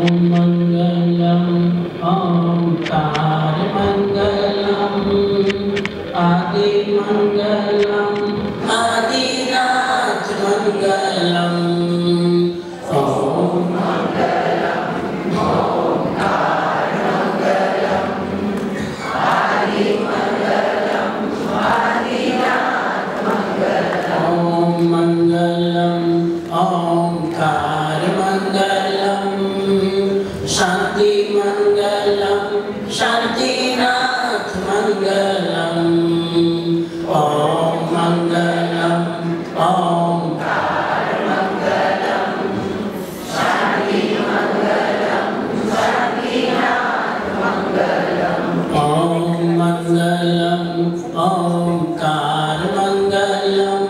मंगलम ओंकार मंगलम आदि मंगलम आदिनाथ मंगलम ओम मंगलम ओंकार मंगलम आदि मंगलम आदिनाथ मंगलम ओम मंगलम ओंकार मंगलम शांति मंगलम शांतिनाथ मंगलम ओम मंगलम ओंकार मंगलम शांति मंगलम शांतिनाथ मंगलम ओम मंगलम ओंकार मंगलम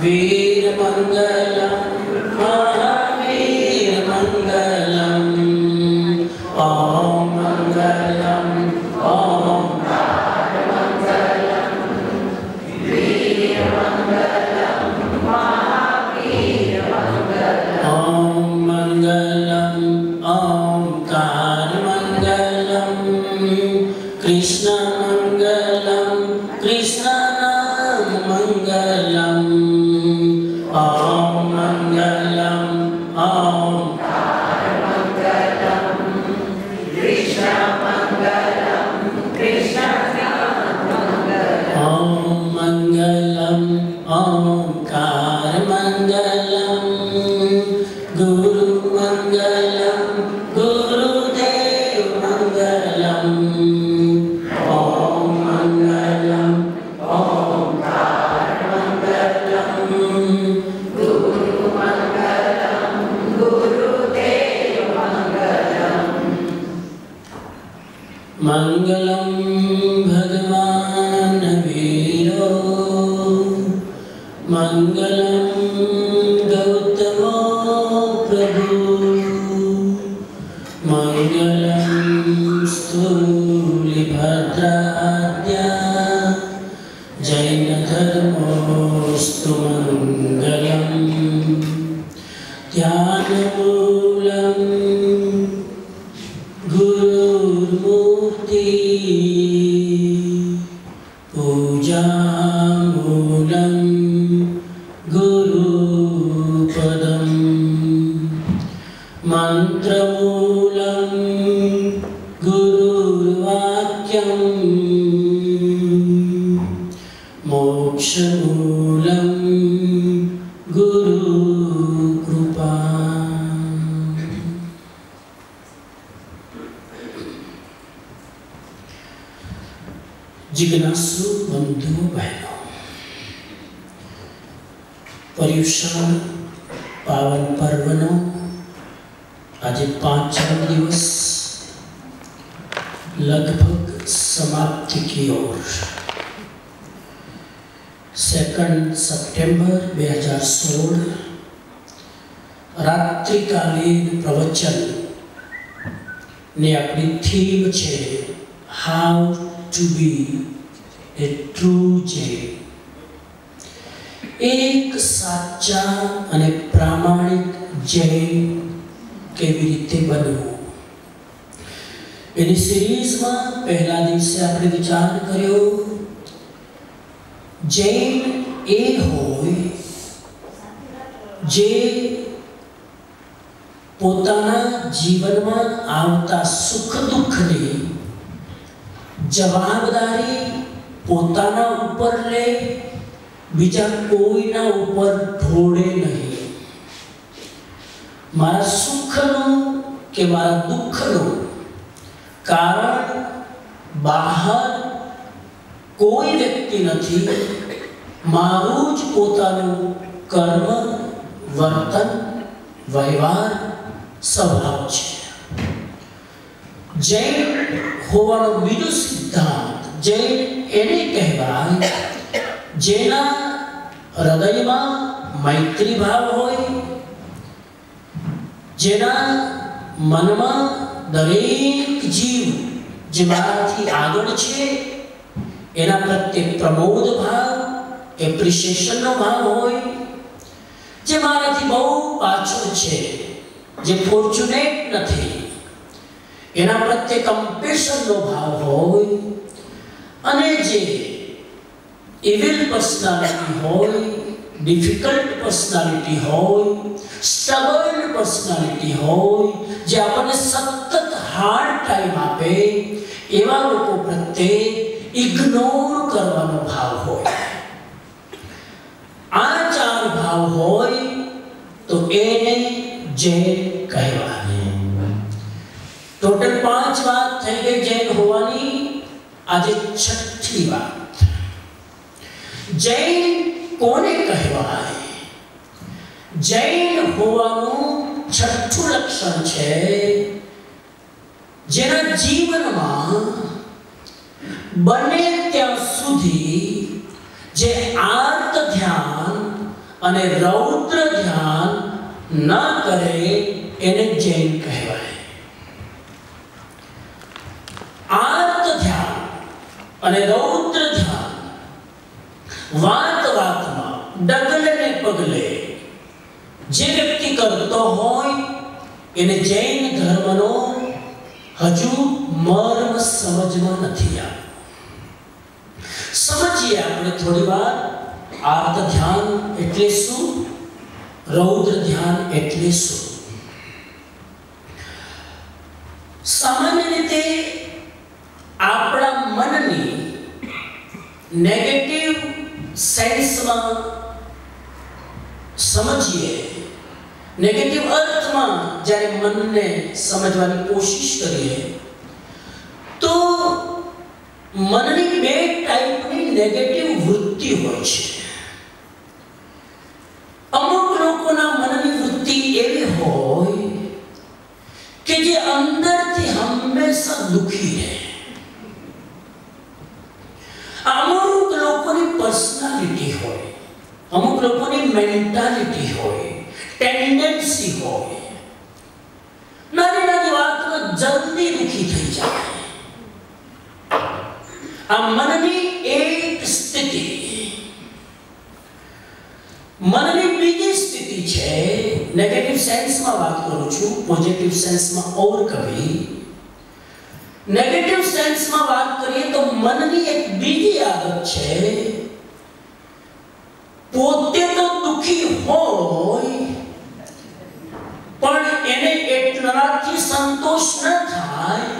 वीर मंगलम महावीर मंगलम ओम मंगलम ओंकार मंगलम वीर मंगलम महावीर मंगलम ओम मंगलम ओंकार मंगलम कृष्ण मंगलम कृष्ण नाम मंगलम ओम मंगलम ओंकार मंगलम कृष्ण मंगलम कृष्ण नाम मंगलम ओम मंगलम ओंकार मंगलम गुरु मंगलम गुरुदेव मंगलम ओम मंगलम ओंकार मंगलम गुरु मंगलम गुरुदेव मंगलम मंगलम भगवान वीरो मंगलम गौतमो प्रभु मंगलम स्थूलिभद्राद्या जैन धर्मोस्तु मंगलम ध्यानमूलम गुरुर्मूर्ति पूजामूलम गुरुपदम मंत्रमूलम गुरुर्वाक्यम मोक्षमूलम गुरुकृपा जिज्ञासु बंधु बहनों, पर्युषण पावन पर्वनो आज 5 दिवस लगभग समाप्ति की ओर 2 સપ્ટેમ્બર 2016 રાત્રિકાલીન પ્રવચન ને આપણી થીમ છે how to be a true Jain, એક સાચા અને પ્રામાણિક જૈન કેવી રીતે બનવું. એની સિરીઝમાં પહેલા દિવસે આપણે વિચાર કર્યો જૈન એ હોય જે પોતાના જીવનમાં આવતા સુખ દુઃખની જવાબદારી પોતાના ઉપર લે, બીજા કોઈના ઉપર ઢોળે નહીં. મારા સુખનું કે મારા દુઃખનું કારણ બહાર કોઈ વ્યક્તિ નથી, મારું જ પોતાનું કર્મ, વર્તન, વ્યવહાર, સ્વભાવ છે. જૈન હોવાનો બીજો સિદ્ધાંત જૈન એને કહેવાય જેના હૃદયમાં મૈત્રી ભાવ હોય, જેના મનમાં દરેક જીવ જે મારાથી આગળ છે એના પ્રત્યે પ્રમોદ ભાવ, એપ્રિશિએશનનો ભાવ હોય, જે મારાથી બહુ પાછળ છે જે ફોર્ચ્યુનેટ નથી, એના પ્રત્યે કમ્પેશનનો ભાવ હોય, અને જે ઇવિલ પર્સનાલિટી હોય, ડિફિકલ્ટ પર્સનાલિટી હોય, સ્ટબર્ન પર્સનાલિટી હોય, જે આપણને સતત હાર્ડ ટાઈમ આપે, એવા લોકો પ્રત્યે ઇગ્નોર કરવાનો ભાવ હોય. આ ચાર ભાવ હોય તો એને જૈન કહેવાય. ટોટલ 5 વાત થઈ ગઈ જૈન હોવાની. આજે 6ઠી વાત. જૈન કોને કહેવાય? જૈન હોવાનું 6ઠું લક્ષણ છે, જેના જીવનમાં બને ત્યાં સુધી જે આર્ત ધ્યાન અને રૌદ્ર ધ્યાન ન કરે એને જૈન કહેવાય. આર્ત ધ્યાન અને રૌદ્ર ધ્યાન વાત વાતમાં, ડગલે ને પગલે જે વ્યક્તિ કરતો હોય એને જૈન ધર્મનો હજુ મર્મ સમજમાં નથી આવ્યો. સમજીએ આપણે થોડી વાર આર્ત ધ્યાન એટલે શું, રૌદ્ર ધ્યાન એટલે શું. સામાન્ય રીતે આપણા મનની નેગેટિવ સેન્સમાં સમજીએ, નેગેટિવ અર્થમાં જ્યારે મનને સમજવાની કોશિશ કરીએ તો મનની 2 ટાઈપની નેગેટિવ વૃત્તિ હોય છે. અમુક લોકોના મનની વૃત્તિ એવી હોય કે જે અંદરથી હંમેશા દુખી રહે. અમુક લોકોની પર્સનાલિટી હોય, અમુક લોકોની મેન્ટાલિટી હોય, ટેન્ડન્સી હોય, નાની નાની વાતમાં જલ્દી દુખી થઈ જાય. આ મનની એક સ્થિતિ. મનની બીજી સ્થિતિ છે, નેગેટિવ સેન્સમાં વાત કરું છું, પોઝિટિવ સેન્સમાં ઓર કભી. નેગેટિવ સેન્સમાં વાત કરીએ તો મનની એક બીજી આદત છે, પોતે તો દુખી હોય પણ એને એટલાથી સંતોષ ન થાય,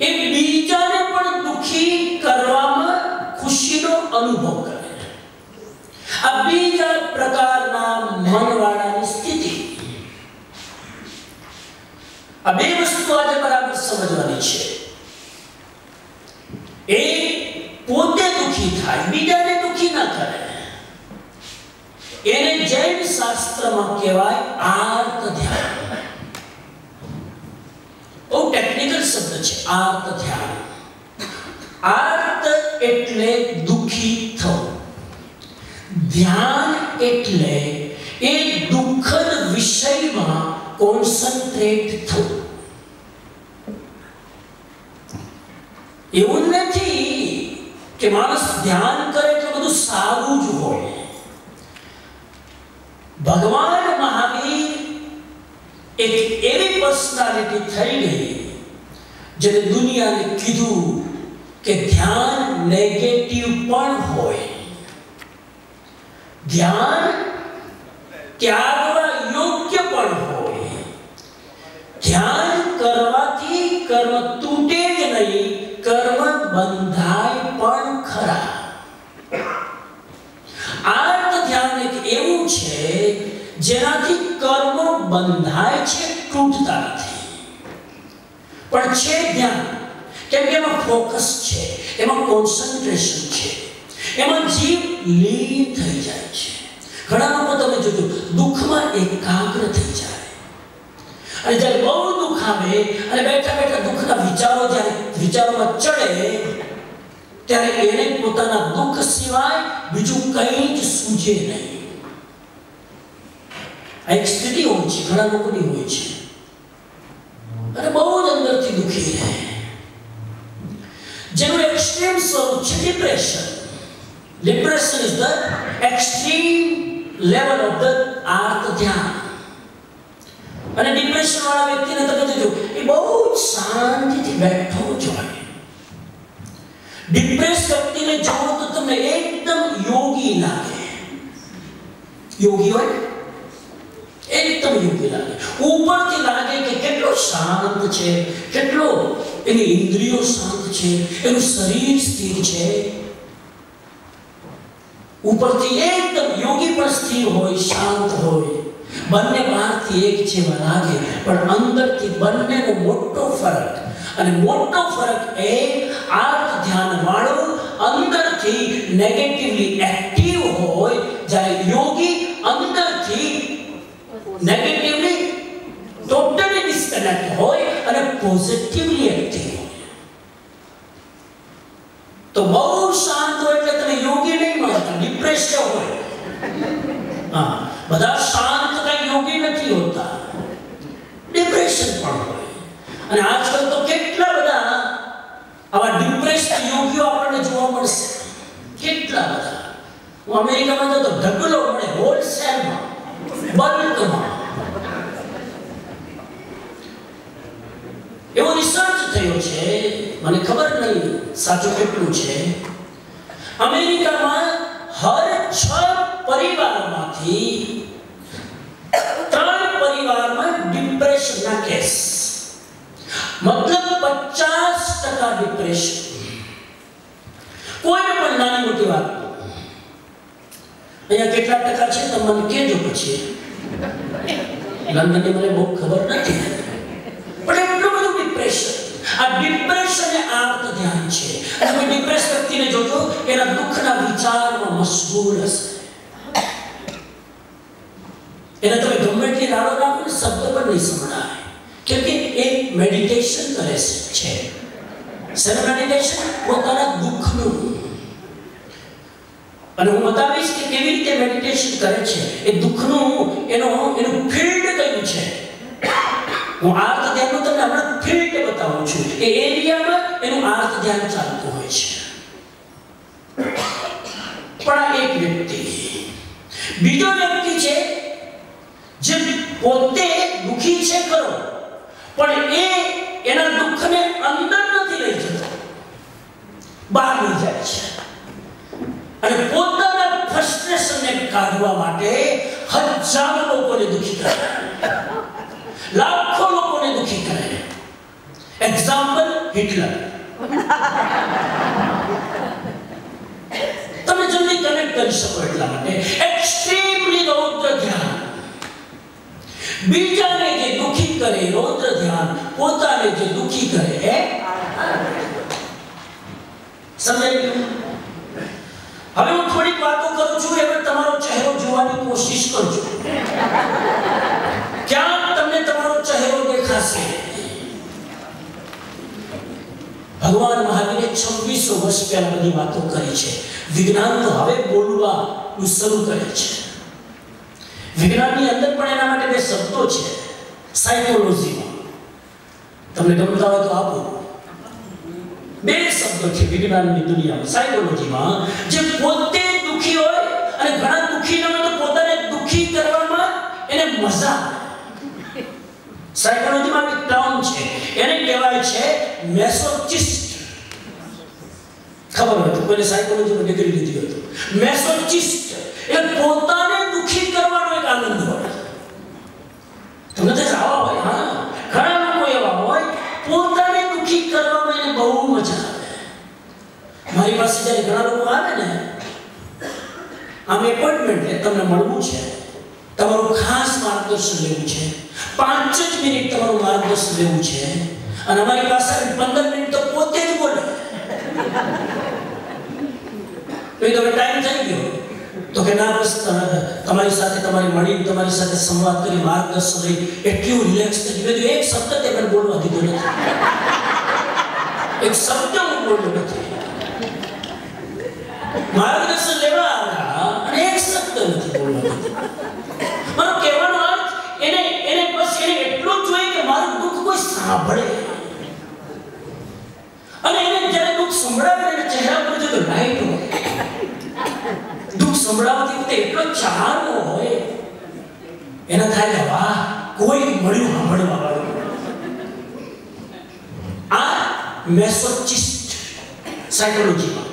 એ બીજાને પણ દુખી કરવામાં ખુશીનો અનુભવ કરે. આ બીજા પ્રકારના મનવાળાની સ્થિતિ. આ 2 વસ્તુ આજે બરાબર સમજવાની છે. એક પોતે દુખી થાય, બીજાને દુખી ન કરે, એને જૈન શાસ્ત્રમાં કહેવાય આર્ત ધ્યાન. બહુ ટેકનિકલ શબ્દ છે આર્ત ધ્યાન. આર્ત એટલે દુખી થવું, ધ્યાન એટલે એ દુઃખદ વિષયમાં કોન્સન્ટ્રેટ થવું. એવું નથી કે માણસ ધ્યાન કરે તો બધું સારું જ હોય. ભગવાન મહાવીર એક એવી પર્સનાલિટી થઈ ગઈ જેને દુનિયાને કીધું કે ધ્યાન નેગેટિવ પણ હોય, ધ્યાન ત્યાગવા યોગ્ય પણ હોય, ધ્યાન કરવાથી કર્મ તૂટે જ નહીં, કર્મ બંધાય પણ ખરા. આર્ત ધ્યાન એક એવું છે જેનાથી કર્મ બંધાય છે, તૂટતા નથી, પણ છે ધ્યાન. કેમ કે એમાં ફોકસ છે, એમાં કોન્સન્ટ્રેશન છે, એમાં જીવ લીન થઈ જાય છે. ઘણા લોકો તમે જોજો દુઃખમાં એકાગ્ર થઈ જાય, અને જ્યારે બહુ દુઃખ આવે અને બેઠા બેઠા દુઃખના વિચારો જ્યારે વિચારોમાં ચડે ત્યારે એને પોતાના દુઃખ સિવાય બીજું કંઈ જ સૂઝે નહીં. આ એક સ્થિતિ હોય છે, ઘણા લોકોની હોય છે, અને બહુ જ અંદરથી દુઃખી રહે, જેનું એક્સ્ટ્રીમ સ્વરૂપ છે depression. Depression is the extreme level of the આર્ત ધ્યાન. શાંતિથી બેઠો જોઈએ. ડિપ્રેસ વ્યક્તિને જોવો તો તમને એકદમ યોગી લાગે. યોગી હોય એકદમ યોગી લાગે. ઉપરથી લાગે કે કેટલો શાંત છે, કેટલો એની ઇન્દ્રિયો શાંત છે, એનું શરીર સ્થિર છે. ઉપરથી એકદમ યોગી પણ સ્થિર હોય, શાંત હોય. બંને બહારથી એક જેવા લાગે પણ અંદરથી બંનેનો મોટો ફરક. અને મોટો ફરક એ આર્ત ધ્યાન વાળો અંદરથી નેગેટિવલી એક્ટિવ હોય, જ્યારે યોગી અંદરથી નેગેટિવલી ટોટલી ડિસ્કનેક્ટ હોય અને પોઝિટિવલી એક્ટિવ હોય. તો બહુ શાંત હોય એટલે તમે યોગી નહીં માનતા, ડિપ્રેસ્ડ હોય. હા, બધા શાંત કઈ યોગી નથી હોતા, ડિપ્રેશન પણ હોય. અને આજકાલ તો કેટલા બધા આવા ડિપ્રેસ્ડ યોગીઓ આપણને જોવા મળશે, કેટલા બધા. હું અમેરિકામાં તો ઢગલો મળે, હોલસેલમાં, બલ્કમાં. એવો રિસર્ચ થયો છે, મને ખબર નહીં સાચું કેટલું છે. અમેરિકામાં હર 6 પરિવારમાંથી 3 પરિવારમાં ડિપ્રેશનના કેસ, મતલબ 50% ડિપ્રેશન. કોઈને પણ નાની મોટી વાત. અહીંયા કેટલા ટકા છે તમે મને કહેજો પછી. લંડનની મને બહુ ખબર નથી, પણ એટલું બધું ડિપ્રેશન. આ ડિપ્રેશન એ આર્ત ધ્યાન છે. તમે ડિપ્રેસ વ્યક્તિને જોજો, એના દુઃખના વિચારમાં મશગુલ હશે. એને તમે ગમે તે રાડો રાખો ને શબ્દ પણ નહીં સંભળાય, કેમ કે એ મેડિટેશન કરે છે. શેનું મેડિટેશન? પોતાના દુઃખનું. અને હું બતાવીશ કે કેવી રીતે મેડિટેશન કરે છે. એ દુઃખનું એનું ફિલ્ડ કયું છે. હું આર્ત ધ્યાનનું તમને હમણાં ફિલ્ડ બતાવું છું. એ એરિયામાં એનું આર્ત ધ્યાન ચાલતું હોય છે. પણ આ એક વ્યક્તિ. બીજો વ્યક્તિ છે જે પોતે દુઃખી છે ખરો, પણ એના દુઃખને અંદર નથી લઈ જતો, બહાર લઈ જાય છે. અને પોતાના ફ્રસ્ટ્રેશનને કાઢવા માટે હજારો લોકોને દુઃખી કરે, લાખો લોકોને દુઃખી કરે. Example Hitler. તમે જલ્દી કનેક્ટ કરી શકો એટલા માટે એક્સ્ટ્રીમલી રૌદ્ર ધ્યાન. બીજાને જે દુઃખી કરે રૌદ્ર ધ્યાન, પોતાને જે દુઃખી કરે એ સમજાઈ ગયું? હવે હું થોડીક વાતો કરું છું, એમાં તમારો ચહેરો જોવાની કોશિશ કરજો. ક્યાં તમને તમારો ચહેરો દેખાશે? ભગવાન મહાવીરે 2600 વર્ષ પહેલા બધી વાતો કરી છે. વિજ્ઞાન તો હવે બોલવાનું શરૂ કરે છે. વિજ્ઞાનની અંદર પણ એના માટે 2 શબ્દો છે સાયકોલોજીમાં. તમને ગમતા હોય તો આપો. 2 શબ્દો છે વિજ્ઞાનની દુનિયામાં, સાયકોલોજીમાં. જે પોતે દુઃખી હોય અને ઘણા દુઃખી ન હોય તો પોતાને દુઃખી કરવામાં એને મજા આવે. સાયકોલોજીમાં એક ટર્મ છે, એને કહેવાય છે મેસોચિસ્ટ. ખબર હોય તો કોઈને સાયકોલોજીમાં ડિગ્રી લીધી હોય તો. મેસોચિસ્ટ એટલે પોતાને દુઃખી કરવાનો એક આનંદ હોય. તમને તો આવા હોય. હા, ઘણા લોકો એવા હોય, પોતાને દુઃખી કરવામાં એને બહુ મજા આવે. મારી પાસે જ્યારે ઘણા લોકો આવે ને, આમ એપોઇન્ટમેન્ટ લે, તમને મળવું છે, તમારું ખાસ માર્ગદર્શન લેવું છે, 5 જ મિનિટ તમારું માર્ગદર્શન લેવું છે, અને અમારી પાસે 15 મિનિટ તો પોતે જ બોલે. તો ટાઈમ થઈ ગયો તો કે ના, બસ તમારી સાથે મળી, તમારી સાથે સંવાદ કરી, માર્ગદર્શન લઈ, એટલું રિલેક્સ થઈ ગયું. એક શબ્દ તે મને બોલવા દીધો નથી, એક શબ્દ હું બોલ્યો નથી. માર્ગદર્શન લેવા આવ્યા અને એક શબ્દ નથી બોલવા દીધો. મારો કહેવાનો અર્થ એને બસ એને એટલું જ જોઈએ કે મારું દુઃખ કોઈ સાંભળે. અને એને જ્યારે દુઃખ સંભળાવે એને ચહેરા પર જો લાઈટ હોય, દુઃખ સંભળાવતી વખતે એટલો ચાહનો હોય, એના થાય વાહ, કોઈ મળ્યું સાંભળવા વાળું. મેસોચિસ્ટ સાયકોલોજીમાં,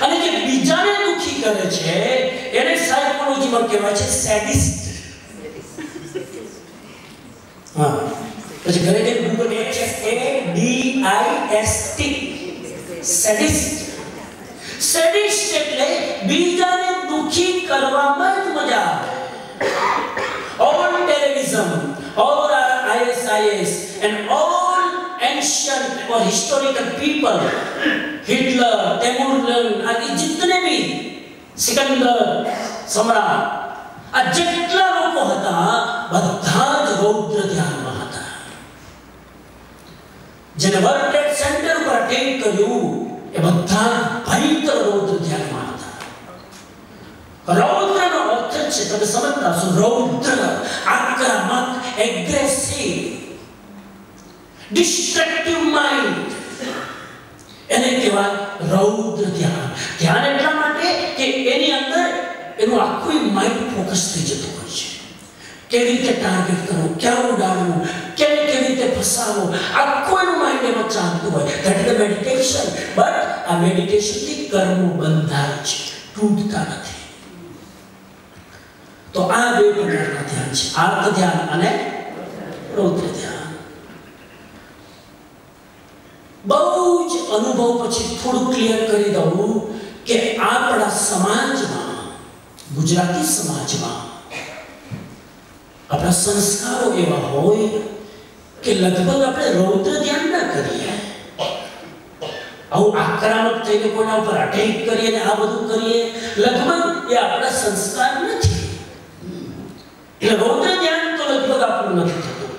અને જે બીજાને દુખી કરે છે એને સાયકોલોજીમાં કહેવાય છે સેડિસ્ટ. હા, પછી ઘરે જઈને ગૂગલ SADIST સેડિસ્ટ. સેડિસ્ટ એટલે બીજાને દુખી કરવામાં જ મજા આવે. All terrorism, all ISIS and all ancient or historical people, Hitler, Temurlan, आदि जितने भी सिकंदर सम्राट, આ જેટલા લોકો હતા બધા જ રૌદ્ર ધ્યાનમાં હતા. જેને વર્લ્ડ ટ્રેડ સેન્ટર ઉપર અટેક કર્યું એ બધા ભયંકર રૌદ્ર ધ્યાનમાં હતા. રૌદ્રનો અર્થ છે, તમે સમજતા છો, રૌદ્ર, આક્રમક, એગ્રેસિવ, ડિસ્ટ્રક્ટિવ માઇન્ડ, એને કહેવાય રૌદ્ર ધ્યાન. ધ્યાન એટલા માટે કે એની અંદર એનું આખું માઇન્ડ ફોકસ થઈ જતું હોય છે. કેવી રીતે ટાર્ગેટ કરવું, ક્યાં ઉડાડવું, કેવી રીતે ફસાવવું, આખું એનું માઇન્ડ એમાં ચાલતું હોય. That is the meditation. But આ મેડિટેશનથી કર્મો બંધાય છે, તૂટતા નથી. તો આ બે પ્રકારના ધ્યાન છે, આર્ત ધ્યાન અને રૌદ્ર ધ્યાન. બહુ જ અનુભવ પછી થોડું ક્લિયર કરી દઉં કે આપણા સમાજમાં, ગુજરાતી સમાજમાં આપણા સંસ્કારો એવા હોય કે લગભગ આપણે રૌદ્ર ધ્યાન ના કરીએ. આવું આક્રમક થઈને કોઈના ઉપર અટેક કરીએ ને આ બધું કરીએ, લગભગ એ આપણા સંસ્કાર નથી. એટલે રૌદ્ર ધ્યાન તો લગભગ આપણું નથી થતું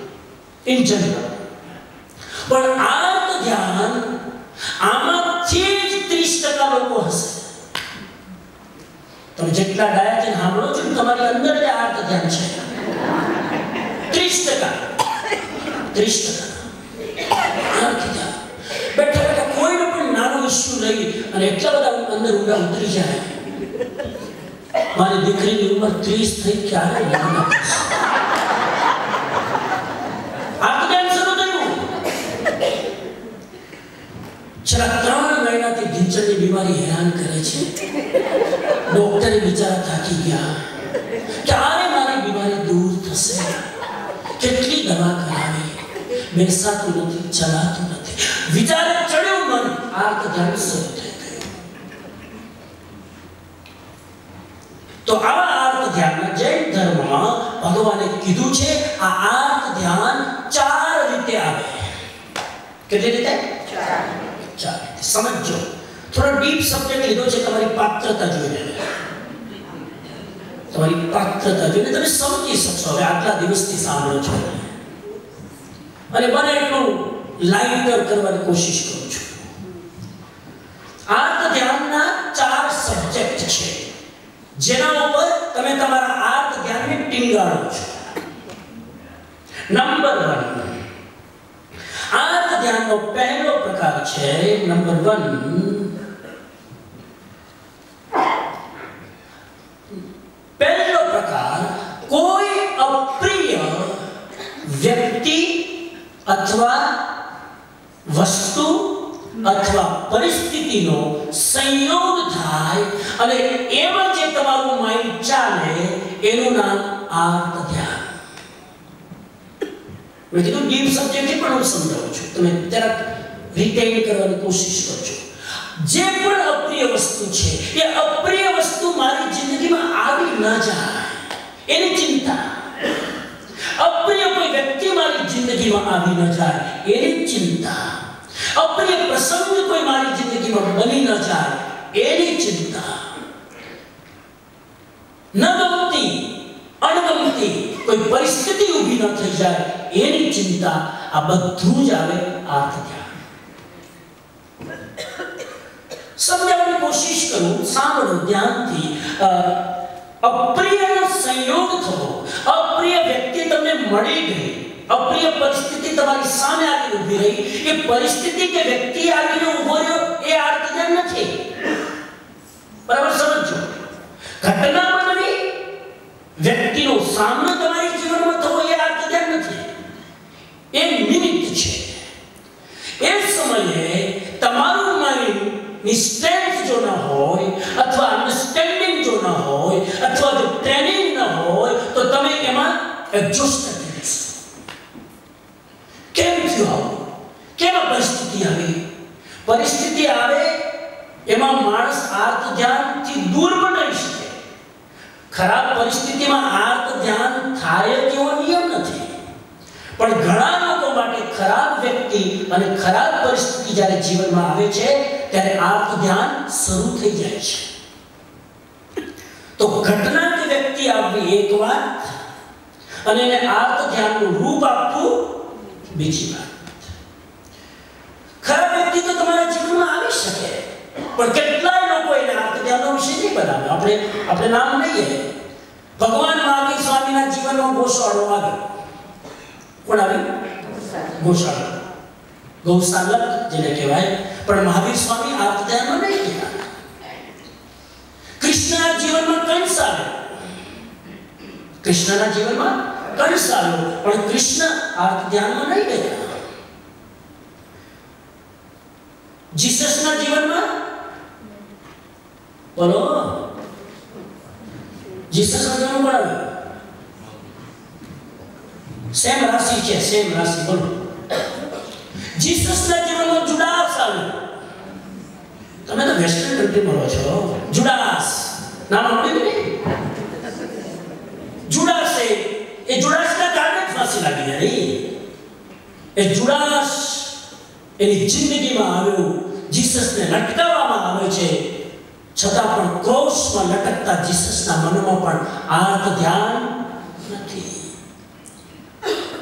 ઇન જનરલ. પણ આર્ત ધ્યાન આમાંથી જ 30% લોકો હશે. તમે જેટલા ડાયા છે સાંભળો છો, તમારી અંદર જે આર્ત ધ્યાન છે 30%. આર્ત ધ્યાન બેઠા બેઠા કોઈનો પણ નાનો ઇસ્યુ લઈ અને એટલા બધા અંદર ઊંડા ઉતરી જાય. મારી દીકરીની ઉંમર 30 થઈ, ક્યારે લગ્ન આપશે? આર્ત ધ્યાન શરૂ થયું. છેલ્લા 3 મહિનાથી ઢીંચણની બીમારી હેરાન કરે છે. ડોક્ટરે બિચારા થાકી ગયા. ક્યારે મારી બીમારી દૂર થશે? કેટલી દવા કરાવી, બેસાતું નથી, ચલાતું નથી. વિચાર ચડ્યો મન, આર્ત ધ્યાન શરૂ થઈ ગયું. તો આવા આર્ત ધ્યાન જૈન ધર્મમાં ભગવાને કીધું છે. આ આર્ત ધ્યાન 4 રીતે આવે. કેટલી રીતે? 4 રીતે. સમજો, થોડો ડીપ સબ્જેક્ટ લીધો છે. તમારી પાત્રતા જોઈને, તમારી પાત્રતા જોઈને તમે સમજી શકશો. હવે આટલા દિવસથી સાંભળો છો અને બને એટલું લાઇટર કરવાની કોશિશ કરું છું. આર્ત ધ્યાનના 4 સબ્જેક્ટ છે જેના ઉપર તમે તમારા આર્ત ધ્યાનને ટીંગાડો છો. નંબર 1, આર્ત ધ્યાનનો પહેલો પ્રકાર છે. નંબર 1, પહેલો પ્રકાર, કોઈ અપ્રિય વ્યક્તિ અથવા વસ્તુ અથવા પરિસ્થિતિનો સંયોગ થાય અને એમાં જે તમારું માઇન્ડ ચાલે એનું નામ આર્ત ધ્યાન. મેં કીધું ડીપ સબ્જેક્ટ પણ હું સમજાવું છું, તમે જરાક રિટેન કરવાની કોશિશ કરજો. જે પણ અપ્રિય વસ્તુ છે એ અપ્રિય વસ્તુ મારી જિંદગીમાં આવી ન જાય એની ચિંતા. અપ્રિય કોઈ વ્યક્તિ મારી જિંદગીમાં આવી ન જાય એની ચિંતા. અપ્રિય પ્રસંગ કોઈ મારી જિંદગીમાં બની ન જાય એની ચિંતા. ન ગમતી અણગમતી કોઈ પરિસ્થિતિ ઊભી ન થઈ જાય એની ચિંતા. આ બધું જ આવે આર્ત ધ્યાન. સમજાવવાની કોશિશ કરું, સાંભળો ધ્યાનથી. અપ્રિયનો સંયોગ થવો, અપ્રિય વ્યક્તિ તમને મળી ગઈ, અપ્રિય પરિસ્થિતિ તમારી સામે આવી ઊભી રહી, એ પરિસ્થિતિ કે વ્યક્તિ આવીને ઊભો રહ્યો એ આર્ત ધ્યાન નથી. બરાબર સમજો. ઘટના બનવી, વ્યક્તિનો સામનો તમારી જીવનમાં થવો એ આર્ત ધ્યાન નથી, એ નિમિત્ત છે. એ સમયે એડજસ્ટ કરી દેશું. કેમ થયું આવું? કેમ આ પરિસ્થિતિ આવી? પરિસ્થિતિ આવે એમાં માણસ આર્ત ધ્યાનથી દૂર પણ રહી શકે. ખરાબ પરિસ્થિતિમાં આર્ત ધ્યાન થાય તેવો નિયમ નથી, પણ ઘણા લોકો માટે ખરાબ વ્યક્તિ અને ખરાબ પરિસ્થિતિ જ્યારે જીવનમાં આવે છે ત્યારે આર્ત ધ્યાન શરૂ થઈ જાય છે. તો ઘટના કે વ્યક્તિ આવવી એક વાત અને એને આર્ત ધ્યાનનું રૂપ આપવું બીજી વાત. ખરાબ વ્યક્તિ તો તમારા જીવનમાં આવી શકે, પણ કેટલાય લોકો એને આર્ત ધ્યાનનો વિષય નહીં બનાવે. આપણે નામ લઈએ, ભગવાન મહાવીર સ્વામીના જીવનમાં ગોશાળો આવ્યો. કોણ આવ્યું? ગોશાળો, ગૌશાલક જેને કહેવાય. પણ મહાવીર સ્વામી આર્ત ધ્યાનમાં નહીં ગયા. કૃષ્ણના જીવનમાં કંસ આવ્યો. કૃષ્ણના જીવનમાં કંસ આવ્યો, પણ કૃષ્ણ આર્ત ધ્યાનમાં નહીં ગયા. જીસસના જીવનમાં બોલો, જીસસના જીવનમાં કોણ આવ્યું? સેમ રાશિ છે, સેમ રાશિ. બોલો, જીસસના જીવનમાં જુડાસ આવ્યો. તમે તો વેસ્ટર્ન કન્ટ્રીમાં રહો છો. જુડાસ નામ સાંભળ્યું ને? જુડાસ એ જુડાસના કારણે ફાંસી લાગી જાય. એ જુડાસ એની જિંદગીમાં આવ્યો. જીસસને લટકાવવામાં આવે છે, છતાં પણ ક્રોસમાં લટકતા જીસસના મનમાં પણ આર્ત ધ્યાન નથી.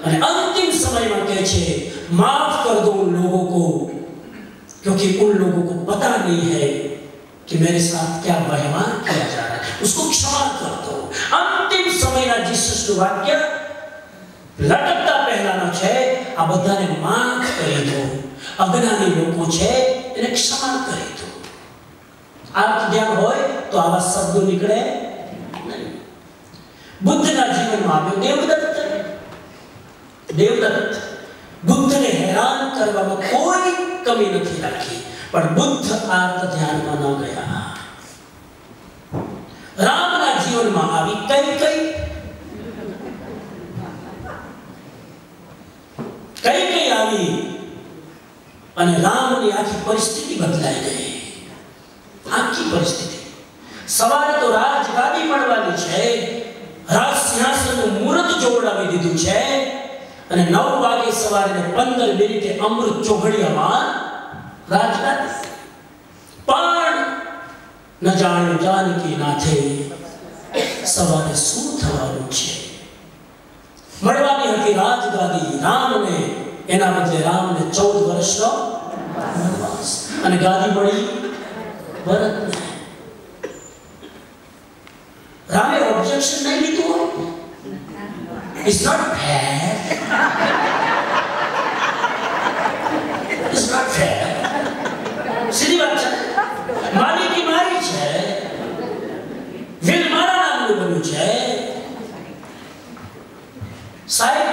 અને अंतिम समय में कहे छे माफ कर दो उन लोगों को क्योंकि उन लोगों को पता नहीं है कि मेरे साथ क्या व्यवहार किया जा रहा है, उसको क्षमा कर दो. अंतिम समय ना जीसस નું વાક્ય લટકતા પહેલાનો છે, આ બધાને માફ કરી દો. અજ્ઞાની લોકો છે એને ક્ષમા કરી દો. આર્ત ધ્યાન હોય તો આવા શબ્દો નીકળે નહીં. બુદ્ધના જીવનમાં આવ્યો દેવદત્ત. બુદ્ધને હેરાન કરવામાં કોઈ કમી નથી રાખી, પણ બુદ્ધ આર્ત ધ્યાનમાં ન ગયા. રામના જીવનમાં આવી કઈ આવી અને રામની આખી પરિસ્થિતિ બદલાઈ ગઈ. આખી પરિસ્થિતિ. સવારે તો રાજગાદી મળવાની છે, રાજ સિંહાસનનું મુહૂર્ત જોડાવી દીધું છે અને 9 વાગે સવારે 15 મિનિટે અમૃત ચોઘડિયામાં રાજગાદી. પણ ન જાણ્યું જાનકી નાથે સવારે શું થવાનું છે. મળવાની હતી રાજગાદી રામને, એના બદલે રામને 14 વર્ષનો વનવાસ અને ગાદી મળી ભરતને. રામે ઓબ્જેક્શન નહીં લીધું હોય. It's not fair. It's not fair. સીધી વાત છે. માલિકી મારી છે, વિલ મારા નામનું બન્યું છે. સાહેબ,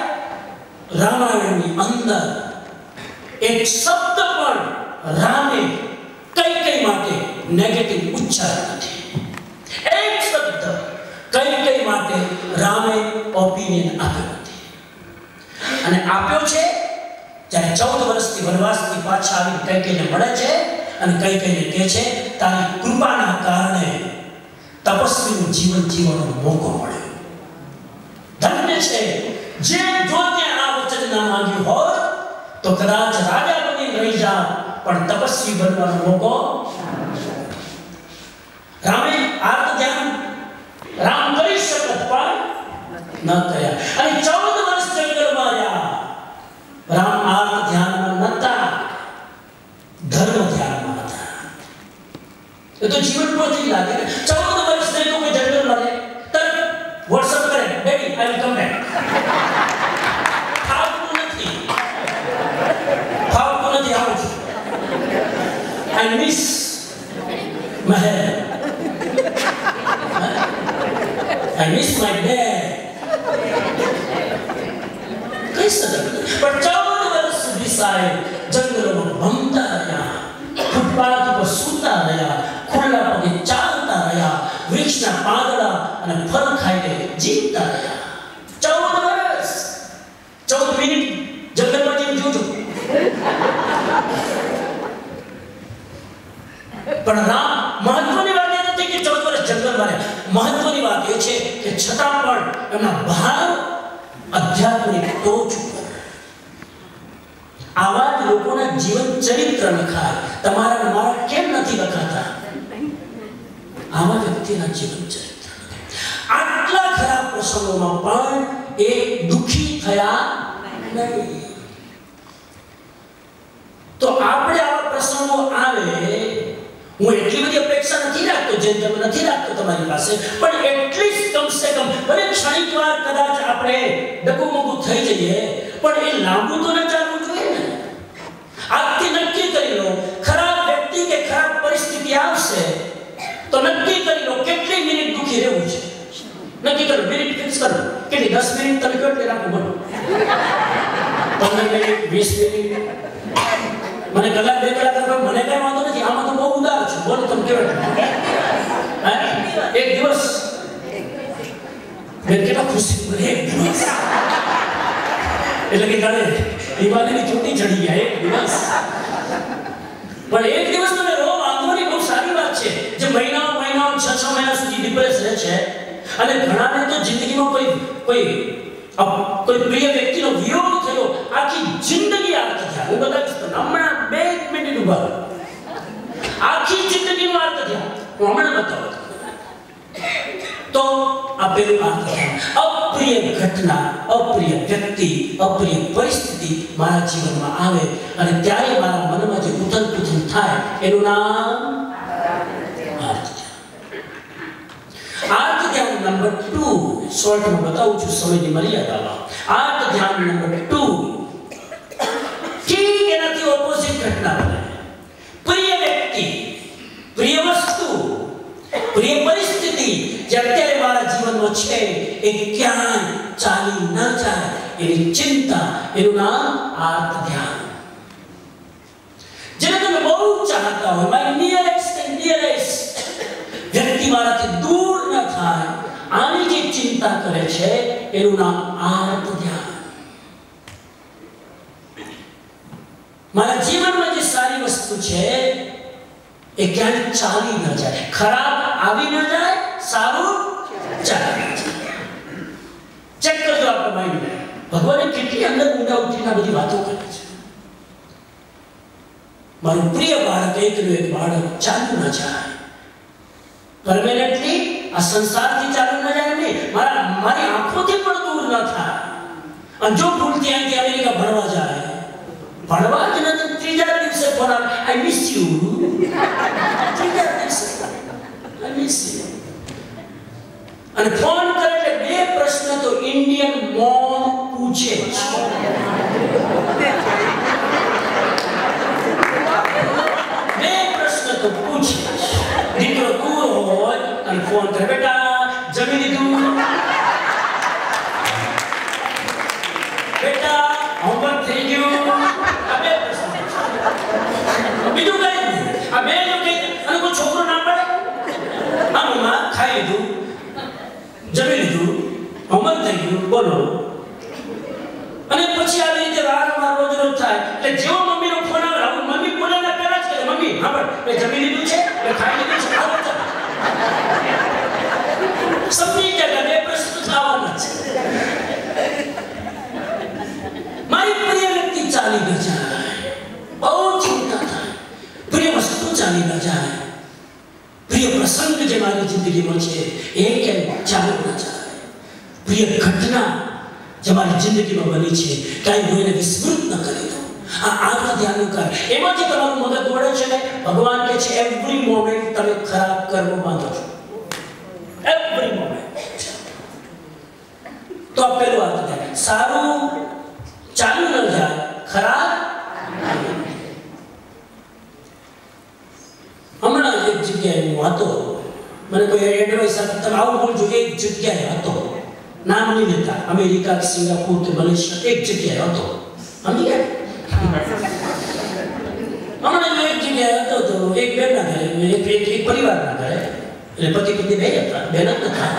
રામાયણની અંદર એક શબ્દ પણ રામે કઈ માટે નેગેટિવ ઉચ્ચાર નથી. એક શબ્દ કઈ માટે રામે ઓપિનિયન આપ્યો નથી. અને આપ્યો છે જ્યારે 14 વર્ષથી વનવાસથી પાછા આવી કઈને મળે છે અને કઈને કહે છે તારી કૃપાના કારણે તપસ્વીનું જીવન જીવવાનો મોકો મળ્યો. ધન્ય છે જે જો ત્યાં આ વચન ના માંગ્યું હોત તો કદાચ રાજા બની રહી જા, પણ તપસ્વી બનવાનો મોકો રામે આર્ત ધ્યાન રામ કરી શકત પણ ન કર્યા. અને 14 વર્ષ જંગલમાં રહ્યા. રામ આર્ત ધ્યાનમાં નતા, ધર્મ ધ્યાનમાં હતા. એ તો જીવન પરથી લાગે ને. 14 વર્ષ નહીં તો કોઈ જંગલમાં રહે, તરત વોટ્સઅપ કરે, baby I will come back. ફાવતું નથી, આવું છું. આઈ મિસ મહેલ, I miss my dad. કઈ સદન. પણ 14 વર્ષ સુધી સાહેબ જંગલોમાં ભમતા રહ્યા, ફૂટપાથ પર સૂતા રહ્યા, ખુલ્લા પગે ચાલતા રહ્યા, વૃક્ષના પાંદડા અને ફળ ખાઈને જીવતા રહ્યા. 14 મિનિટ જંગલમાં જઈને જોજો. પણ રામ મહત્વની વાત એ નથી કે 14 વર્ષ જંગલમાં રહ્યા. મહત્વની વાત એ છે કે છતાં પણ એમના ભાવ આધ્યાત્મિક ટોચ ઉપર. આવા જ લોકોના જીવન ચરિત્ર લખાય. તમારા ને મારા કેમ નથી લખાતા? આવા વ્યક્તિના જીવન ચરિત્ર. આટલા ખરાબ પ્રસંગોમાં પણ એ દુખી થયા નહીં. તો આપણે આવા પ્રસંગો આવે, હું એટલી બધી અપેક્ષા નથી રાખતો જેમ તમે નથી રાખતો તમારી પાસે, પણ એટલીસ્ટ કમસે કમ ભલે ક્ષણિક વાર કદાચ આપણે ડગુમગું થઈ જઈએ, પણ એ લાંબુ તો ન ચાલવું જોઈએ ને. આજથી નક્કી કરી લો, ખરાબ વ્યક્તિ કે ખરાબ પરિસ્થિતિ આવશે તો નક્કી કરી લો કેટલી મિનિટ દુખી રહેવું છે. નક્કી કરો, મિનિટ ફિક્સ કરો. કેટલી? 10 મિનિટ તમે કેટલી રાખો? બોલો. 15 મિનિટ, 20 મિનિટ. મને કલાક 2 કલાક કરતા મને કઈ વાંધો નથી. આમાં તો બહુ ઉદાર છું. બોલો તમે કેવા? એક દિવસ મેં કેટલા ખુશી મને એક દિવસ એટલે કે જાણે દિવાળીની છૂટી ચડી ગયા એક દિવસ. પણ એક દિવસ તમે રો વાંધો નહીં, બહુ સારી વાત છે. જે મહિનાઓ 6 મહિના સુધી ડિપ્રેસ રહે છે, અને ઘણાને તો જિંદગીમાં કોઈ પ્રિય વ્યક્તિનો વિયોગ થયો, આખી જિંદગી આર્ત થયા. હું બતાવીશ તમને હમણાં 2 મિનિટ ઉભા. આખી જિંદગીનો આર્ત થયા હું હમણાં બતાવું. તો આ પેલું આર્ત થયા. અપ્રિય ઘટના, અપ્રિય વ્યક્તિ, અપ્રિય પરિસ્થિતિ મારા જીવનમાં આવે અને ત્યારે મારા મનમાં જે ઉથલ-પુથલ થાય એનું નામ આર્ત ધ્યાન. આર્ત ધ્યાન નંબર 2 શોર્ટમાં બતાવું છું સમયની મર્યાદામાં. આર્ત ધ્યાન નંબર 2, ઠીક એનાથી ઓપોઝિટ ઘટના બને. પ્રિય વ્યક્તિ, પ્રિય વસ્તુ, પ્રિય પરિસ્થિતિ જે અત્યારે મારા જીવનમાં છે એ ક્યાંય ચાલી ન જાય એની ચિંતા, એનું નામ આર્ત ધ્યાન. જેને તમે બહુ ચાહતા હોય, માય નિયરેસ્ટ એન્ડ નિયરેસ્ટ વ્યક્તિ મારાથી દૂર ન થાય, આની જે ચિંતા કરે છે એનું નામ આર્ત ધ્યાન. મારા જીવનમાં જે સારી વસ્તુ છે એ ક્યાંય ચાલી ન જાય, ખરાબ આવી ન જાય, સારું ચાલી ન જાય. ચેક કરજો આપણા માઇન્ડને. ભગવાને કેટલી અંદર ઊંડા ઉતરીને બધી વાતો કરી છે. મારું પ્રિય બાળક, એકનું એક બાળક ચાલુ ન જાય, પરમેનન્ટલી આ સંસારથી ચાલુ ન જાય નહીં, મારી આંખોથી પણ દૂર ન થાય. અને જો ભૂલથી અહીંથી અમેરિકા ભણવા જાય, ભણવા જ નથી, 3જા દિવસે ફોન આવે, આઈ મિસ યુ. 3જા દિવસે આઈ મિસ યુ. અને ફોન કરે એટલે 2 પ્રશ્ન તો ઇન્ડિયન મોમ પૂછે છે. 2 પ્રશ્ન તો પૂછે. દીકરો દૂર હોય અને ફોન કરે, બેટા જમી લીધું? બેટા હોમવર્ક થઈ ગયું? આ 2 પ્રશ્ન. બીજું કઈ નહીં. આ 2 જો કઈ અને કોઈ છોકરો ના પડે, આમાં ખાઈ લીધું, જમી લીધું, હોમવર્ક થઈ ગયું, બોલો. અને પછી આવી રીતે વારંવાર રોજ થાય. એટલે જેવો મમ્મીનો ફોન આવે, મમ્મી બોલે ને પહેલા જ કહે, મમ્મી હા પણ મેં જમી લીધું છે, મેં ખાઈ લીધું છે, આવો ચાલો. સમજી ગયા, 2 પ્રશ્ન થવાના છે. મારી પ્રિય વ્યક્તિ ચાલી ન જાય, બહુ ચિંતા થાય. પ્રિય વસ્તુ ચાલી ન જાય, પ્રિય પ્રસંગ જે મારી જિંદગીમાં છે એ કેમ ચાલુ ન જાય, પ્રિય ઘટના જે મારી જિંદગીમાં બની છે કાંઈ હું એને વિસ્મૃત ન કરી દઉં. આ આર્ત ધ્યાનનું કર. એમાંથી તમારું મગજ દોડે છે ને. ભગવાન કહે છે એવરી મોમેન્ટ તમે ખરાબ કર્મ બાંધો છો, એવરી મોમેન્ટ. તો આ પેલું આર્ત ધ્યાન. સારું ચાલુ ન જાય, ખરાબ. હમણાં એક જગ્યાએ હું હતો, મને કોઈ એડવાઇસ આપી તમે આવું બોલજો. એક જગ્યાએ હતો, નામ નહીં લેતા, અમેરિકા, સિંગાપુર કે મલેશિયા, એક જગ્યાએ હતો. સમજી ગયા? હમણાં એક જગ્યાએ હતો તો એક બેનના ઘરે, એક પરિવારના ઘરે, એટલે પતિ પત્ની 2 હતા, 2 ના હતા.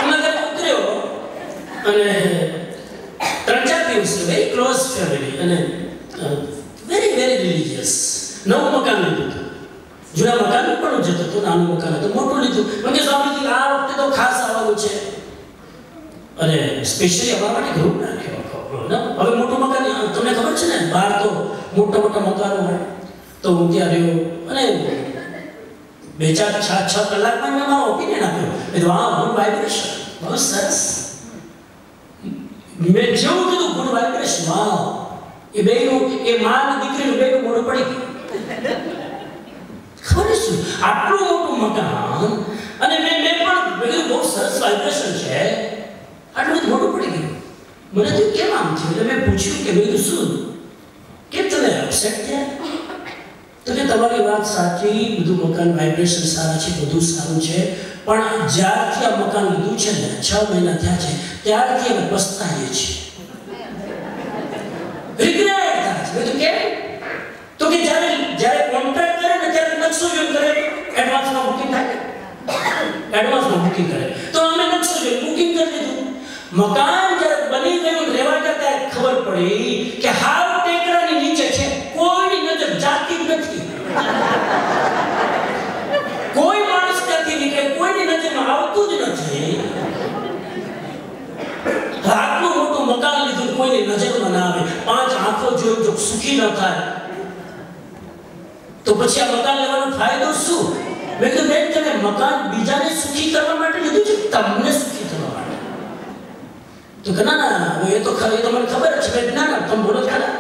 અમે ઘરે ઉતર્યો અને રિલેટિવ્સ, વેરી ક્લોઝ ફેમિલી અને વેરી વેરી રિલિજિયસ. નવું મકાન લીધું હતું. જૂના મકાન પણ જતો હતો, નાનું મકાન હતું, મોટું લીધું. મને કે સ્વામીજી આ વખતે તો ખાસ આવવાનું છે અને સ્પેશિયલી અમારા માટે ગ્રુપ રાખ્યો. હવે મોટું મકાન તમને ખબર છે ને, બહાર તો મોટા મોટા મકાનો હોય. તો હું ત્યાં રહ્યો અને 2-4-6 કલાકમાં મેં મારો ઓપિનિયન આપ્યો. મેં હા, ગુડ વાઇબ્રેશન, બહુ સરસ. મેં જેવું કીધું ગુડ વાઇબ્રેશન, વાહ, એ બેનું, એ માં અને દીકરીનું બેનું મોઢું પડી ગયું. ખબર શું, આટલું મોટું મકાન અને મેં પણ કીધું બહુ સરસ વાઇબ્રેશન છે, આટલું બધું મોઢું પડી ગયું. મને તો કેમ આમ થયું? એટલે મેં પૂછ્યું કે મેં શું, કેમ તમે અપસેટ થયા? તો કે તમારી વાત સાચી, બધું મકાન વાઇબ્રેશન સારા છે, બધું સારું છે, પણ જ્યારથી આ મકાન લીધું છે ને, 6 મહિના થયા છે, ત્યારથી અમે પસ્તાઈએ છીએ, રિગ્રેટ થાય છે. તો કેમ? તો કે જ્યારે કોન્ટ્રાક્ટ કરે ને ત્યારે નકશો જોઈ કરે, એડવાન્સમાં બુકિંગ થાય, એડવાન્સમાં બુકિંગ કરે, તો અમે નકશો જોઈ બુકિંગ કરી દીધું. મકાન જ્યારે બની ગયું, રહેવા ગયા, ત્યારે ખબર પડી કે હાવ ટેકરાની નીચે છે, કોઈની નજર જાતી જ નથી, કોઈ માણસ ત્યાંથી નીકળે, કોઈની નજરમાં આવતું જ નથી. આટલું મોટું મકાન લીધું, કોઈની નજરમાં ના આવે, 5 આંખો જોઈ જો સુખી ન થાય, તો પછી આ મકાન લેવાનો ફાયદો શું? મેં કીધું બેન, તમે મકાન બીજાને સુખી કરવા માટે લીધું છે, તમને સુખી કરવા માટે? તો કે ના ના, એ તો મને ખબર જ છે. ના ના, તમે બોલો ખરા.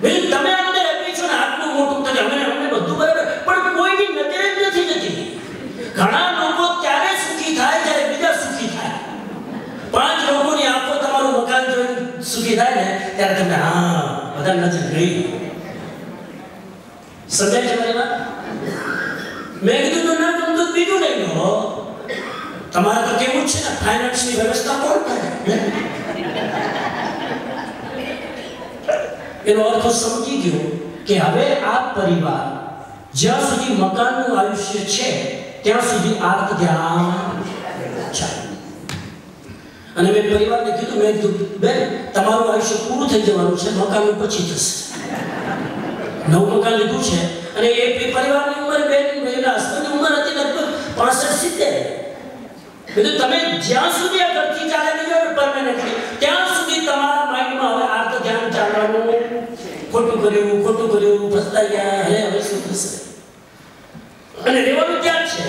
બેન, તમે અંદર આપી છો ને આટલું મોટું, તો અમને બધું બરાબર, પણ કોઈની નજર જ નથી જતી. ઘણા લોકો ત્યારે સુખી થાય જ્યારે બીજા સુખી થાય. 5 લોકોની આંખો તમારું મકાન જોઈને સુખી થાય ને, ત્યારે તમને હા, બધા નજર ગઈ. સમજાય છે મારી વાત? મેં કીધું તો ના ગમતું બીજું લઈ લો. તમારે તો કેવું છે ને, ફાઇનાન્સની વ્યવસ્થા કોણ કરે? એનો અર્થ સમજી ગયો કે હવે આ પરિવાર જ્યાં સુધી મકાનનું આયુષ્ય છે ત્યાં સુધી આર્ત ધ્યાન ચાલે. અને મેં પરિવારને કીધું, મેં કીધું બેન, તમારું આયુષ્ય પૂરું થઈ જવાનું છે, મકાનનું પછી થશે. નવું મકાન લીધું છે અને એ પરિવારની ઉંમર, બેન એના હસબન્ડની ઉંમર હતી લગભગ 65-70. કીધું તમે જ્યાં સુધી આ ઘરથી ચાલે નહીં જાય પરમેનન્ટલી, ત્યાં સુધી તમારા માઇન્ડમાં હવે આર્ત ધ્યાન ચાલવાનું. ખોટું કર્યું, ફસાઈ ગયા, હવે શું થશે? અને રહેવાનું ક્યાં છે?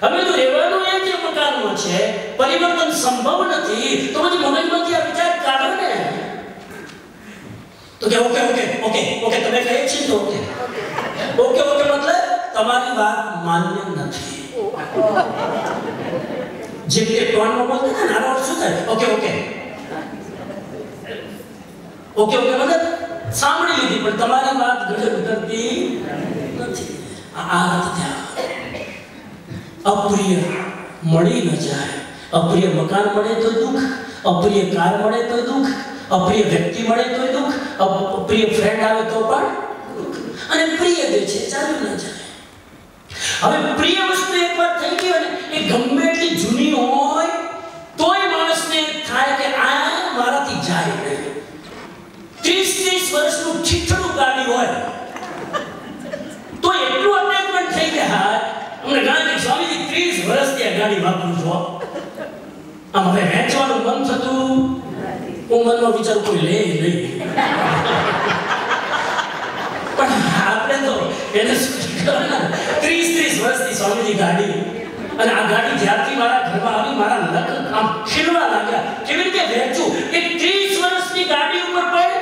હવે તો રહેવાનું એ જે મકાનમાં છે, પરિવર્તન સંભવ નથી, તો પછી મગજમાંથી આ વિચાર કાઢો ને. તો કે ઓકે તમે કહે છે તો ઓકે મતલબ તમારી વાત માન્ય નથી. જે કે ટોનમાં બોલતા હતા ને, આનો અર્થ શું થાય? ઓકે મતલબ સાંભળી લીધી, પણ તમારી વાત ગજબ કરતી નથી. આ અર્થ થયા. અપ્રિય મળી ન જાય. અપ્રિય મકાન મળે તો દુઃખ, અપ્રિય કાર મળે તો દુઃખ, અપ્રિય વ્યક્તિ મળે તો દુઃખ, અપ્રિય ફ્રેન્ડ આવે તો પણ દુઃખ, અને પ્રિય જે છે ચાલુ ન જાય. હવે પ્રિય વસ્તુ એકવાર થઈ ગઈ ને, એ ગમે એટલી જૂની હોય તોય માણસને થાય કે આ મારાથી જાય નહીં. 30 વર્ષનું ઠીઠડું ગાડી હોય તો એટલું અટેચમેન્ટ થઈ જાય. અમને ગાંધી સ્વામીજી 30 વર્ષથી આ ગાડી વાપરું છો, આમ હવે વેચવાનું મન થતું, હું મનમાં વિચારું કોઈ લે નહીં. પણ આપણે તો એને 30 વર્ષથી સ્વામીજી ગાડી, અને આ ગાડી જ્યારથી મારા ઘરમાં આવી, મારા લગ્ન આમ ખીલવા લાગ્યા. કેવી રીતે વેચું? એ 30 વર્ષની ગાડી ઉપર પણ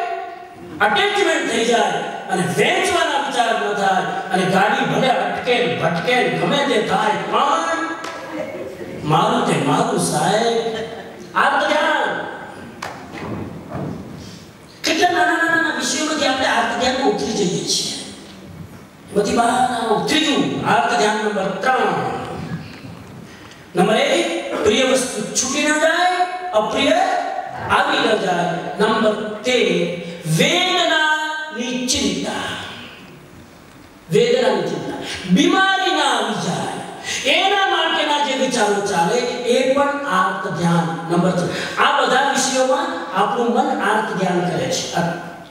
અટેચમેન્ટ થઈ જાય અને વેચવાના વિચાર ન થાય, અને ગાડી ભલે અટકે ભટકે ગમે તે થાય, પણ મારું તે મારું સાહેબ. આ તો ધ્યાન કેટલા નાના વિષયોમાંથી આપણે આર્ત ધ્યાનમાં ઉતરી જઈએ છીએ. બધી બહાર ત્રીજું આર્ત ધ્યાન નંબર 3. નંબર 1, પ્રિય વસ્તુ છૂટી ન જાય, અપ્રિય આવી ન જાય. નંબર 13, વેદનાની ચિંતા. બીમારી ના આવી જાય એના માટેના જે વિચાર વિચારો ચાલે એ પણ આર્ત ધ્યાન નંબર 3. આ બધા વિષયોમાં આપણું મન આર્ત ધ્યાન કરે છે. આ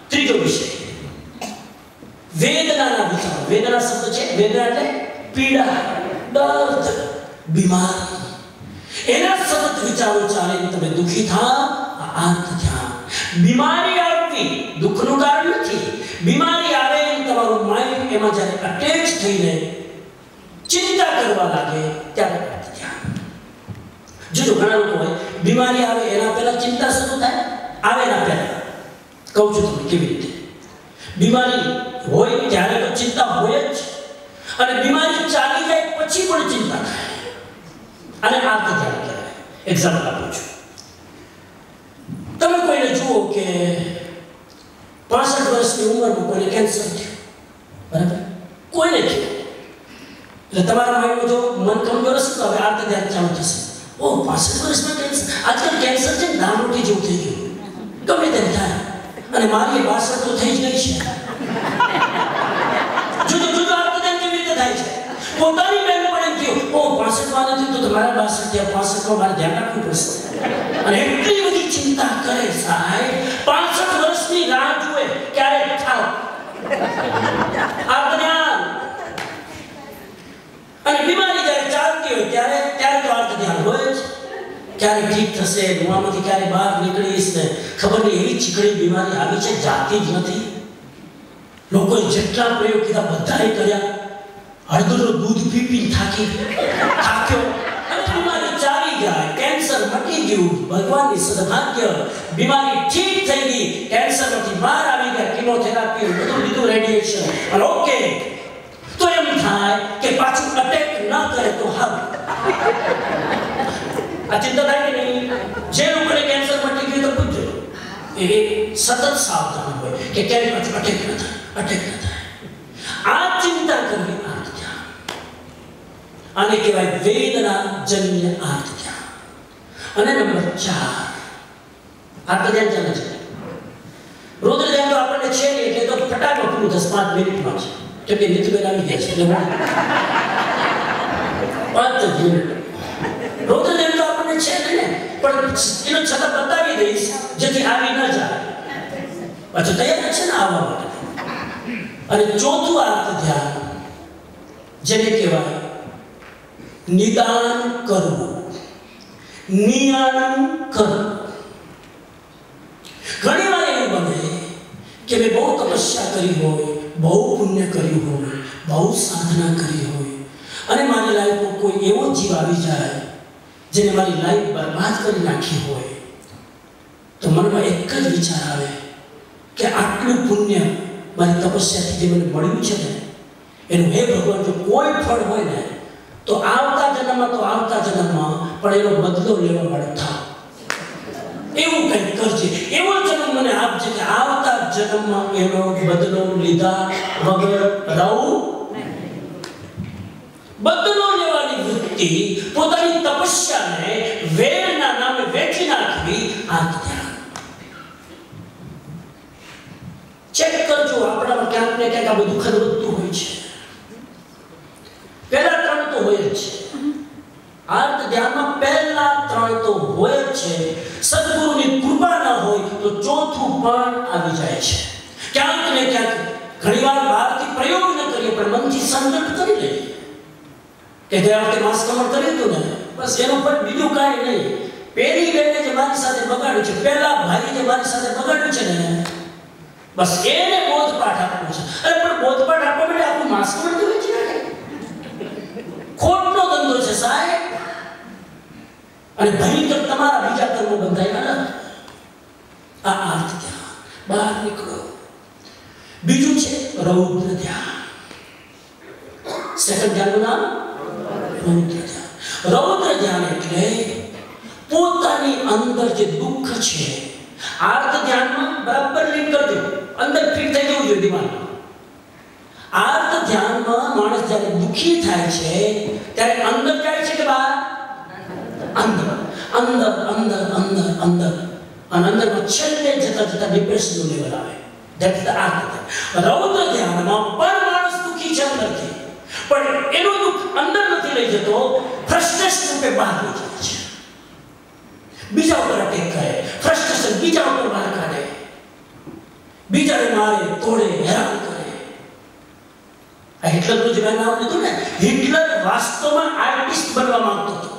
ત્રીજો વિષય વેદનાના વિચારો. વેદના શબ્દ છે, વેદના એટલે પીડા, દર્દ, બીમારી. એના સતત વિચારો ચાલે, તમે દુખી થાઓ, આર્ત ધ્યાન. બીમારી આવવી દુઃખનું કારણ નથી. બીમારી આવે તમારું માઇન્ડ એમાં જ્યારે અટેચ થઈને ચિંતા કરવા લાગે ત્યારે આર્ત ધ્યાન. જો ઘણા લોકો હોય બીમારી આવે એના પહેલા ચિંતા શરૂ થાય, આવે એના પહેલા. કહું છું તમને કેવી રીતે. બીમારી હોય ત્યારે તો ચિંતા હોય જ, અને બીમારી ચાલી જાય પછી પણ ચિંતા થાય, અને આર્ત ધ્યાન કહેવાય. એક્ઝામ્પલ આપું છું. તમે કોઈને જુઓ કે 65 વર્ષની ઉંમરમાં કોઈને કેન્સર થયું, બરાબર? કોઈને થયું એટલે તમારા માઇન્ડમાં જો મન કમજોર હશે તો હવે આર્ત ધ્યાન ચાલુ થશે. ઓ 65 વર્ષમાં કેન્સર, આજકાલ કેન્સર છે નાનોટી જેવું થઈ ગયું, ગમે તેમ થાય, અને મારી 62 તો થઈ જ ગઈ છે. જુદું જુદું આર્ત ધ્યાન કેવી રીતે થાય છે? પોતાની બેન પણ એમ થયું, ઓ 65 માં નથી તો તમારા 62 થયા, 65 માં મારે ધ્યાન રાખવું પડશે. અને એટલી બધી ચિંતા કરે સાહેબ, 65 વર્ષની રાહ જુએ ક્યારે થાવ. આર્ત ધ્યાન. અને બીમારી જ્યારે ચાલતી હોય ત્યારે તો આર્ત ધ્યાન હોય જ. ક્યારે ઠીક થશે, મોંમાંથી ક્યારે બહાર નીકળીશ ને ખબર નહીં, એવી ચીકણી બીમારી આવી છે, જાતી જ નથી. લોકોએ જેટલા પ્રયોગ કીધા બધાએ કર્યા, હળદરનું દૂધ પી થાક્યો, અને બીમારી ચાલી જાય, કેન્સર મટી ગયું, ભગવાનની સદભાગ્ય, બીમારી ઠીક થઈ ગઈ, કેન્સરમાંથી બહાર આવી ગયા, કિમોથેરાપી બધું લીધું, રેડિયેશન, અને ઓકે. તો એમ થાય કે પાછું અટેક ન કરે તો હવે આ ચિંતા થાય કે નહીં? જે લોકોને કેન્સર મટી ગયું તો પૂછજો, એ સતત સાવધાન હોય કે ક્યારે પાછું અટેક ન થાય. આ ચિંતા કરવી આર્ત ધ્યાન. આને કહેવાય વેદનાજન્ય આર્ત ધ્યાન. અને નંબર 4 આર્ત ધ્યાન ચાલે છે. રૌદ્ર ધ્યાન તો આપણને છે નહીં એટલે તો ફટાકમાં પૂરું 10-5 મિનિટમાં છે. કે નીતિબેન આવી ગયા છે એટલે રૌદ્ર ધ્યાન તો આપણને છે નહીં, પણ એનો છતાં બતાવી દઈશ જેથી આવી ન જાય. પાછું તૈયાર છે ને આવવા માટે. અને ચોથું આર્ત ધ્યાન જેને કહેવાય નિદાન કરવું, નિયાણું કરવું. ઘણી વાર એવું બને કે મેં બહુ તપસ્યા કરી હોય, બહુ પુણ્ય કર્યું હોય, બહુ સાધના કરી હોય, અને મારી લાઈફમાં કોઈ એવો જીવ આવી જાય જેને મારી લાઈફ બરબાદ કરી નાખી હોય, તો મનમાં એક જ વિચાર આવે કે આટલું પુણ્ય મારી તપસ્યાથી જે મને મળ્યું છે ને એનું હે ભગવાન જો કોઈ ફળ હોય ને તો આવતા જન્મમાં પણ એનો બદલો લેવા માટે થાવ, એવું કંઈક કરજે, એવો જન્મ મને આપજે કે આવતા જન્મમાં એનો બદલો લીધા વગર રહું. બદલો લેવાની વૃત્તિ, પોતાની તપસ્યાને વેરના નામે વેચી નાખવી આર્ત ધ્યાન. ચેક કરજો આપણામાં ક્યાંક ને ક્યાંક આ બધું ખરબતું હોય છે. પહેલા 3 તો હોય જ છે. આર્ત ધ્યાનમાં પહેલા 3 તો હોય જ છે. સદગુરુની કૃપા ન હોય તો ચોથું પણ આવી જાય છે. ક્યાંક ને ક્યાંક ઘણીવાર બહારથી પ્રયોગ ન કરીએ પણ મનથી સંકલ્પ કરી લઈએ કે ગયા વખતે માસ કમળ કર્યું હતું ને, બસ એનું પણ બીજું કાંઈ નહીં. પેલી બેને જે મારી સાથે બગાડ્યું છે, પહેલા ભાઈ જે મારી સાથે બગાડ્યું છે ને, બસ એને બોધપાઠ આપવાનો છે. અરે પણ બોધપાઠ આપવા માટે આપણું માસ કમળ તો વેચી નાખે, ખોટનો ધંધો છે સાહેબ. અને ભયંકર તમારા બીજા કર્મો બંધાયેલા. આ આર્ત ધ્યાન, બહાર નીકળો. બીજું છે રૌદ્ર ધ્યાન. સેકન્ડ ધ્યાનનું નામ રૌદ્ર ધ્યાન. રૌદ્ર ધ્યાન એટલે પોતાની અંદર જે દુઃખ છે, આર્ત ધ્યાનમાં બરાબર લિંક કરજો, અંદર ફિટ થઈ જવું જોઈએ દિમાગમાં. આર્ત ધ્યાનમાં માણસ જ્યારે દુઃખી થાય છે ત્યારે અંદર જાય છે કે બહાર? અંદર. અને અંદરમાં છેલ્લે જતા ડિપ્રેશનનું લેવલ આવે. That's the આર્ત ધ્યાન. રૌદ્ર ધ્યાનમાં પણ માણસ દુઃખી છે અંદરથી, પણ એનો દુઃખ અંદર નથી લઈ જતો, ફ્રસ્ટ્રેશન રૂપે બહાર લઈ જાય છે, બીજા ઉપર અટેક કરે, ફ્રસ્ટ્રેશન બીજા ઉપર બહાર કાઢે, બીજાને મારે તોડે, હેરાન કરે. આ હિટલરનું જે મેં નામ લીધું ને, હિટલર વાસ્તવમાં આર્ટિસ્ટ બનવા માંગતો હતો.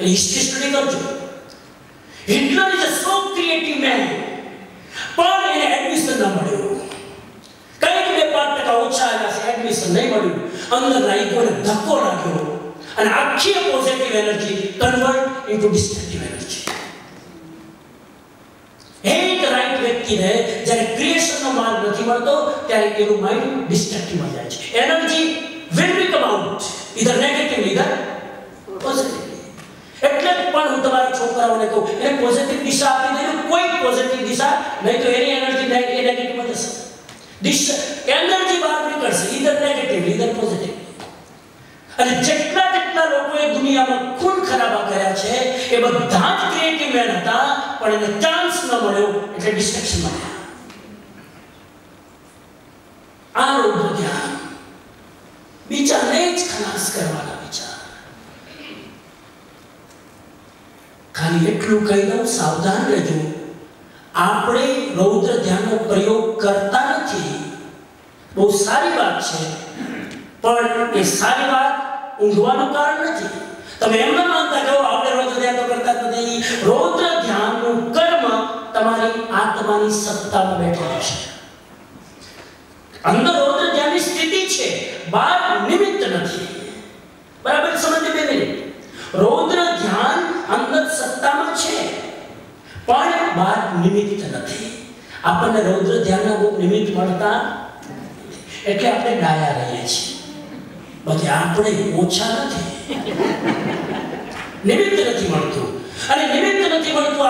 એ હિસ્ટ્રી સ્ટડી કરજો. Hitler is a so creative man, પણ એને એડમિશન ન મળ્યું. કંઈક 2-5% ઓછા આવ્યા છે, એડમિશન નહીં મળ્યું. અંદરના ઈગોને ધક્કો લાગ્યો અને આખી positive energy convert into destructive energy. એક રાઈટ વ્યક્તિને જ્યારે ક્રિએશનનો માર્ગ નથી મળતો ત્યારે એનું માઇન્ડ ડિસ્ટ્રક્ટિવમાં જાય છે. Energy will be come out either negative either positive. એટલે પણ હું તમારા છોકરાઓને કહું, એને પોઝિટિવ દિશા આપી દેજો, કોઈ પોઝિટિવ દિશા, નહીં તો એની એનર્જી નેગેટિવમાં જશે. એનર્જી બહાર નીકળશે ઇધર નેગેટિવ ઇધર પોઝિટિવ. અને જેટલા લોકોએ દુનિયામાં ખૂન ખરાબા કર્યા છે એ બધા જ ક્રિએટિવ મેન હતા, પણ એને ચાન્સ ન મળ્યો એટલે ડિસ્ટ્રેક્શન મળ્યા. આ રૌદ્ર ધ્યાન બીજાને જ ખલાસ કરવાના વિચાર. ખાલી એટલું કહી દઉં, સાવધાન રહેજો, આપણે રૌદ્ર ધ્યાનનો પ્રયોગ કરતા નથી. બહુ સારી વાત છે, પણ એ સારી વાત ઊંઘવાનું કારણ નથી. તમે એમ ન માનતા કે આપણે રૌદ્ર ધ્યાન તો કરતા જ નથી. રૌદ્ર ધ્યાનનું કર્મ તમારી આત્માની સત્તામાં બેઠેલું છે. અંદર રૌદ્ર ધ્યાનની સ્થિતિ છે, બહાર નિમિત્ત નથી. બરાબર સમજે? 2 મિનિટ. રૌદ્ર ધ્યાન અંદર સત્તામાં છે, પણ બહાર નિમિત્ત નથી. આપણને રૌદ્ર ધ્યાનના બહુ નિમિત્ત મળતા એટલે આપણે ડાયા રહીએ છીએ. બાકી આપણે ઓછા નથી. નિમિત્ત નથી મળતું, અને નિમિત્ત નથી મળતું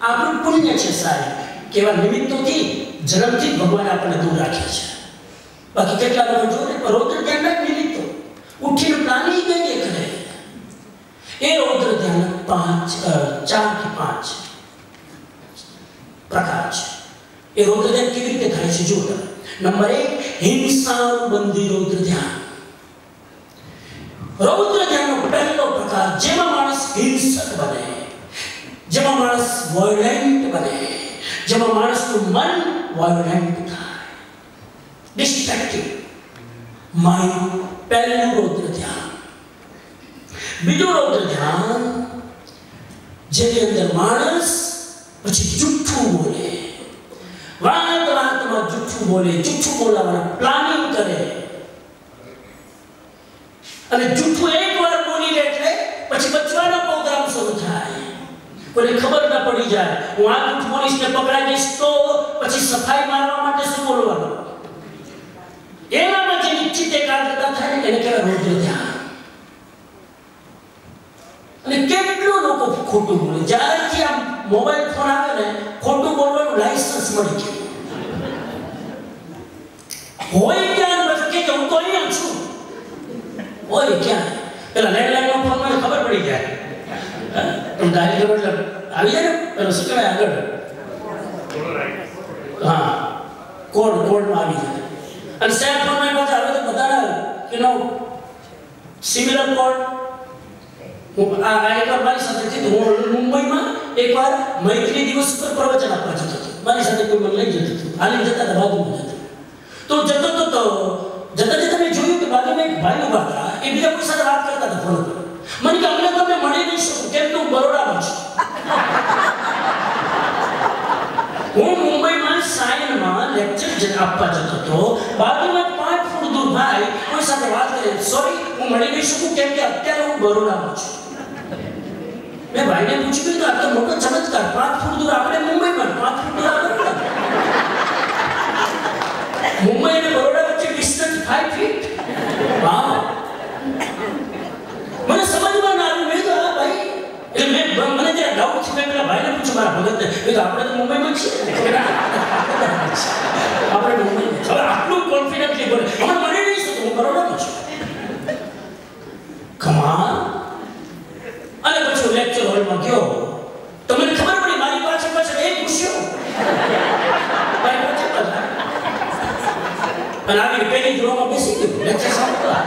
આપણું પુણ્ય છે સાહેબ. કેવા નિમિત્તોથી જન્મથી ભગવાન આપણને દૂર રાખે છે. બાકી કેટલા લોકો જોડે રૌદ્ર ધ્યાનના નિમિત્તો ઉઠીને પ્લાનિંગ કઈ કરે. એ રૌદ્ર ધ્યાન 4 થી 5 પ્રકાર છે. એ રૌદ્ર ધ્યાન કેવી રીતે થાય છે જુઓ. નંબર 1, હિંસાનુબંધી રૌદ્ર ધ્યાન. રૌદ્ર ધ્યાનનો પહેલો પ્રકાર, જેમાં માણસ હિંસક બને, જેમાં માણસ વાયોલેન્ટ બને, જેમાં માણસનું મન વાયોલેન્ટ થાય, ડિસ્ટ્રક્ટિવ માઇન્ડ. પહેલું રૌદ્ર ધ્યાન. બીજું રૌદ્ર ધ્યાન, જેની અંદર માણસ પછી જુઠ્ઠું બોલે, વાતમાં જુઠ્ઠું બોલે, જુઠ્ઠું બોલાવવાનું પ્લાનિંગ કરે, અને જુઠ્ઠું એકવાર બોલી લે એટલે પછી બચવાનો પ્રોગ્રામ શરૂ થાય. કોઈને ખબર ન પડી જાય, હું આ જૂઠ બોલીશ ને પકડાઈ જઈશ તો પછી સફાઈ મારવા માટે શું બોલવાનું. એનામાં જે નિશ્ચિત એકાગ્રતા થાય ને એને કહેવાય રૌદ્ર ધ્યાન. અને કેટલું લોકો ખોટું બોલે. જ્યારથી આ મોબાઈલ ફોન આવે ને, ખોટું બોલવાનું લાયસન્સ મળી ગયું. હોય ક્યાં પછી કે હું તો અહીંયા છું, હોય ક્યાં. પેલા લેન્ડલાઈનનો ફોન મને ખબર પડી જાય, તમે ડાયલ કરો એટલે આવી જાય ને, પેલો શું કહેવાય આગળ, હા, કોડમાં આવી જાય. અને સેલ ફોનમાં પાછા હવે તો બધા સિમિલર કોડ. આ એકવાર મારી સાથે થયું. હું મુંબઈમાં એકવાર મૈત્રી દિવસ પર પ્રવચન આપવા જતો હતો. મારી સાથે કોઈ મને લઈ જતું હતું, હાલી જતા હતા, બાજુમાં જતું. તો જતા મેં જોયું કે બાજુમાં એક ભાઈ ઉભા હતા, એ બીજા કોઈ સાથે વાત કરતા હતા ફોન પર. મને કે અમને તમને મળી નહીં શકું, કેમ કે હું બરોડામાં છું. હું મુંબઈમાં સાયનમાં લેક્ચર આપવા જતો હતો, બાજુમાં 5 ફૂટ દૂર ભાઈ કોઈ સાથે વાત કરે, સોરી હું મળી નહીં શકું કેમ કે અત્યારે હું બરોડામાં છું. મેં ભાઈને પૂછ્યું કે આ તો મોટો ચમત્કાર, 5 ફૂટ દૂર આપણે મુંબઈમાં, 5 ફૂટ દૂર આપણે મુંબઈ અને બરોડા વચ્ચે ડિસ્ટન્સ 5 ફીટ. વાહ, મને સમજમાં ના આવ્યું. મેં તો આ ભાઈ એટલે મને જરા ડાઉટ છે. મેં પેલા ભાઈને પૂછ્યું, મારા ભગતને, મેં તો આપણે તો મુંબઈમાં છીએ, આપણે મુંબઈ. હવે આટલું કોન્ફિડન્ટલી બોલે, મને મળી નહીં શકું, હું બરોડામાં છું. કમાલ. અને પછી હું લેક્ચર હોલમાં ગયો તો મને ખબર પડી મારી પાછળ એક પૂછ્યો, અને આવી પેલી જોવામાં બેસી ગયો લેક્ચર સાંભળવા.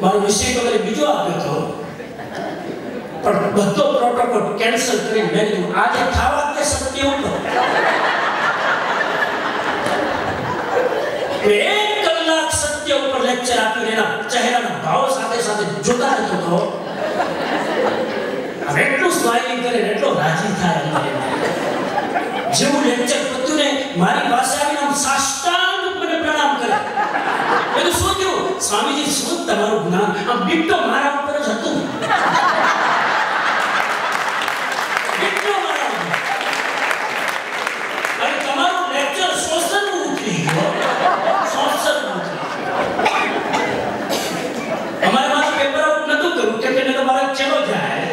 મારો વિષય તો મને બીજો આપ્યો હતો, પણ બધો પ્રોટોકોલ કેન્સલ કરીને મેં કીધું આજે ખાવા કે સત્ય ઉઠો. 1 કલાક સત્ય ઉપર લેક્ચર આપીને એના ચહેરાના ભાવ સાથે સાથે જોતા રહેતો હતો. હવે એટલું સ્માઇલિંગ કરે એટલો રાજી થાય. જેવું લેક્ચર પત્યું ને મારી પાસે આવીને આમ સાષ્ટાંગ મને પ્રણામ કરે. મેં શું થયું? સ્વામીજી શું તમારું જ્ઞાન? આમ બીટો મારા ઉપર જ હતું. બીટો મારા ઉપર. અને તમારું લેક્ચર શોષણનું ઉતરી ગયો. શોષણનું ઉતરી. અમારે મારું પેપર આઉટ નતું કર્યું કેમ કે તમારા ચેલો જાય.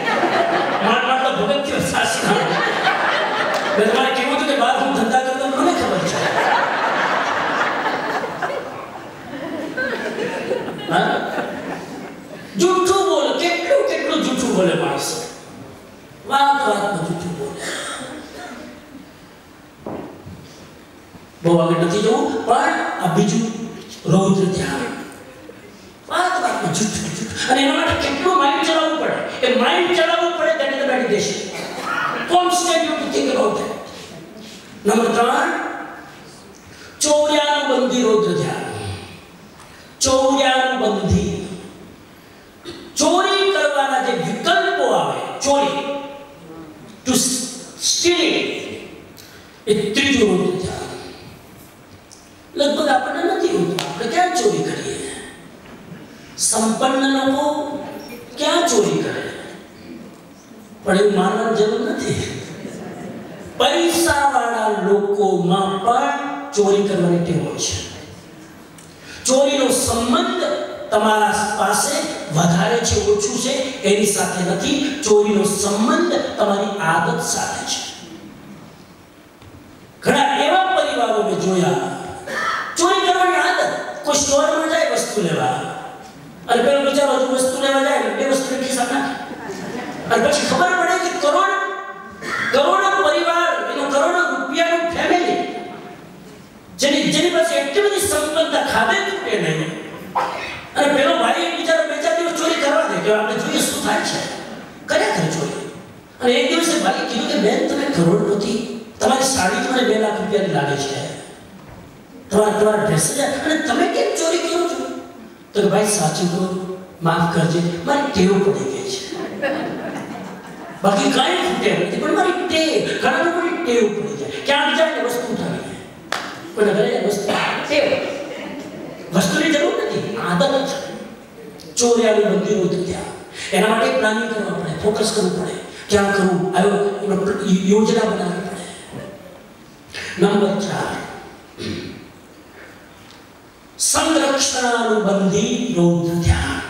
મારા તો ભગત થયો સાષ્ટાંગ. મેં તમારે કેવું હતું કે બહાર હું ધંધા કરતો મને ખબર છે. જૂઠું બોલે, કેટલું જૂઠું બોલે માણસ. વાતમાં જૂઠું બોલે. બહુ આગળ નથી જવું, પણ આ બીજું રૌદ્ર ધ્યાન. વાતમાં જૂઠું. અને એના માટે કેટલું માઇન્ડ ચલાવવું પડે. એ માઇન્ડ ચલાવવું પડે તેને તો meditation. Constant you to think about that. Number 3, ચોર્યાનુબંધી રૌદ્ર ધ્યાન. ચોર્યાનુબંધી. ચોરી કરવાના જે વિકલ્પો આવે, ચોરી ટુ સ્ટીલ, એ ત્રીજું રૌદ્ર ધ્યાન. લગભગ આપણને નથી હોતું. આપણે ક્યાં ચોરી કરીએ? સંપન્ન લોકો ક્યાં ચોરી કરે? પણ એવું માનવાની જરૂર નથી. પૈસાવાળા લોકોમાં પણ ચોરી કરવાની ટેવ હોય છે. ચોરીનો સંબંધ તમારા પાસે વધારે છે ઓછું છે એની સાથે નથી. ચોરીનો સંબંધ તમારી આદત સાથે છે. ઘણા એવા પરિવારો મેં જોયા, ચોરી કરવાની આદત. કોઈ સ્ટોરમાં જાય વસ્તુ લેવા, અને પેલો બિચારો હજુ વસ્તુ લેવા જાય બે વસ્તુ ખિસ્સા નાખે. અને પછી ખબર પડે કે કરોડો પરિવાર, એનું કરોડો રૂપિયાનું ફેમિલી, જેની પાસે એટલી બધી સંપન્નતા ખાધે તૂટે નહીં. અને પેલો ભાઈ બિચારો 2-4 દિવસ ચોરી કરવા દે કે આપણે જોઈએ શું થાય છે. કર્યા કરે ચોરી. અને એક દિવસે ભાઈ કીધું કે બેન તમે કરોડપતિ, તમારી સાડી મને 2 લાખ રૂપિયાની લાગે છે, તમારા ડ્રેસ જ, અને તમે કેમ ચોરી કરો છો? તો કે ભાઈ સાચું કહું, માફ કરજે, મારી ટેવ પડી ગઈ છે. બાકી કાંઈ ખૂટે નથી, પણ મારી ટેવ, ઘણા લોકોની ટેવ પડી જાય. ક્યાંક જાય ને વસ્તુ ઉઠાવી જાય. કોઈને ઘરે વસ્તુ ટેવ, વસ્તુની જરૂર નથી, આદત છે. ચોર્યાનુબંધી રૌદ્ર ધ્યાન. એના માટે પ્લાનિંગ કરવા પડે, ફોકસ કરવું પડે, ક્યાં કરવું, યોજના બનાવવી પડે. નંબર 4, સંરક્ષણાનુબંધી રૌદ્ર ધ્યાન.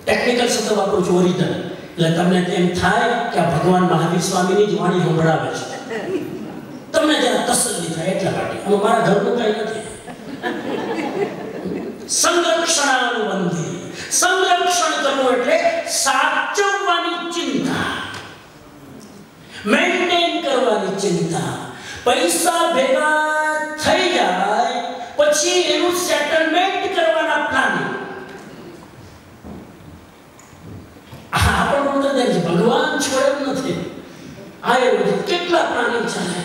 ટેકનિકલ શબ્દ વાપરું છું, ઓરિજિનલ. એટલે તમને એમ થાય કે આ ભગવાન મહાવીર સ્વામીની જ વાણી સંભળાવે છે. તમને જરા તસલ્લી થાય એટલા માટે. આમાં મારા ઘરનું કઈ નથી. સંરક્ષણાનુબંધી. સંરક્ષણ કરવું એટલે સાચવવાની ચિંતા, મેન્ટેન કરવાની ચિંતા. પૈસા ભેગા થઈ જાય પછી એનું સેટલમેન્ટ કરવાના પ્લાનિંગ. ભગવાન છોડે નથી. આ એવું કેટલા પ્લાનિંગ ચાલે.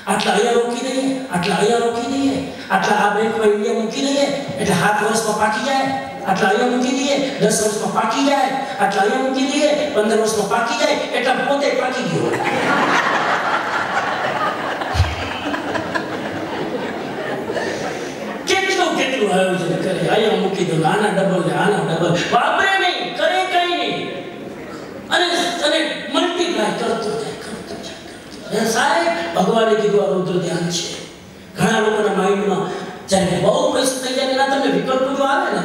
આટલા અહીંયા રોકી દઈએ, આટલા અહીંયા રોકી દઈએ, આટલા આ બેંકમાં ઇન્ડિયા મૂકી દઈએ એટલે 7 વર્ષમાં પાકી જાય, આટલા અહીંયા મૂકી દઈએ 10 વર્ષમાં પાકી જાય, આટલા અહીંયા મૂકી દઈએ 15 વર્ષમાં પાકી જાય, એટલે પોતે પાકી ગયો. કેટલું આયોજન કરે, અહીંયા મૂકી દો, આના ડબલ, આના ડબલ, વાપરે નહીં, કરે કઈ નહીં, અને મલ્ટીપ્લાય કરતો જાય. સાહેબ ભગવાને કીધું આ રૌદ્ર ધ્યાન છે. ઘણા લોકોના માઇન્ડમાં જ્યારે બહુ પૈસા થઈ જાય એના તમને વિકલ્પો જો આવે ને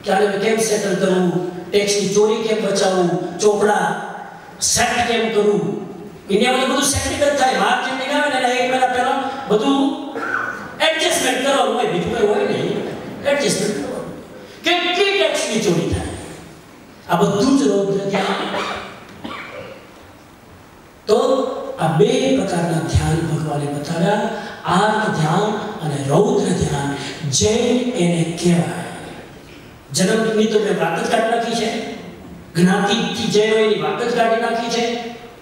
કે આને કેમ સેટલ કરવું, ટેક્સની ચોરી કેમ બચાવવું, ચોપડા સેટ કેમ કરવું. ઇન્ડિયામાં બધું સેટિંગ જ થાય. માર્કેટિંગ આવે ને એના 1 મહિના પહેલા બધું એડજસ્ટમેન્ટ કરવાનું હોય, બીજું કઈ હોય નહીં. એડજસ્ટમેન્ટ કરવાનું. કેટલી ટેક્સની ચોરી થાય. આ બધું જ રૌદ્ર ધ્યાન. તો આ 2 પ્રકારના ધ્યાન ભગવાને બતાવ્યા. આર્ત ધ્યાન અને રૌદ્ર ધ્યાન જૈન એને કહેવાય. જન્મની તો મેં વાત જ કાઢી નાખી છે, જ્ઞાતિથી જૈનો એની વાત જ કાઢી નાખી છે.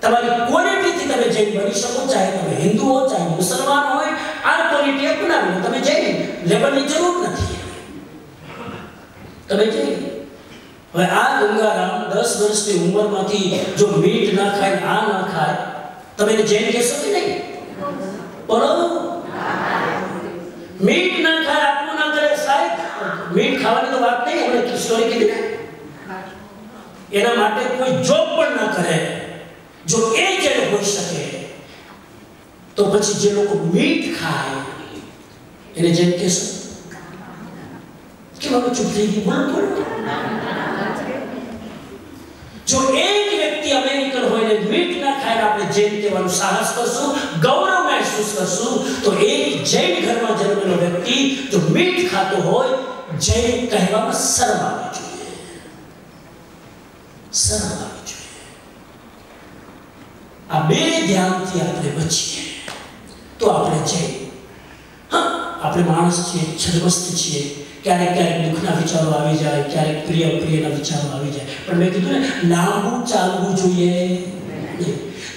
તમારી ક્વોલિટીથી તમે જૈન બની શકો, ચાહે તમે હિન્દુ હો ચાહે મુસલમાન હોય, આ ક્વોલિટી અપનાવીને તમે જૈન લેવલની જરૂર નથી. તમે જૈન. હવે આ ગંગારામ 10 વર્ષની ઉંમરમાંથી જો મીઠ ના ખાય, આ ના ખાય, તમે એને જૈન કહેશો કે નહીં? બોલો. મીઠ ના ખાય, આટલું ના કરે, સાહેબ મીઠ ખાવાની તો વાત નહીં, એમણે સ્ટોરી કીધી ને. એના માટે કોઈ જોબ પણ ના કરે. જો એ જે હોઈ શકે તો પછી જે લોકો મીઠ ખાય એને જેમ કહેશો કે બાબા ચૂપ થઈ ગઈ, બોલ. જો એક વ્યક્તિ અમેરિકન હોય ને મીઠ ના ખાય, આપણે જૈન કહેવાનું સાહસ કરશું, ગૌરવ મહેસૂસ કરશું, તો એક જૈન ઘરમાં જન્મેલો વ્યક્તિ જો મીઠ ખાતો હોય, જૈન કહેવામાં શરમ આવવી જોઈએ. શરમ આવવી જોઈએ. આ બે ધ્યાનથી આપણે બચીએ તો આપણે જૈન. હા, આપણે માણસ છીએ, છદમસ્ત છીએ, ક્યારેક દુઃખના વિચારો આવી જાય, ક્યારેક પ્રિયના વિચારો આવી જાય, પણ મેં કીધું ને લાંબુ ચાલવું જોઈએ.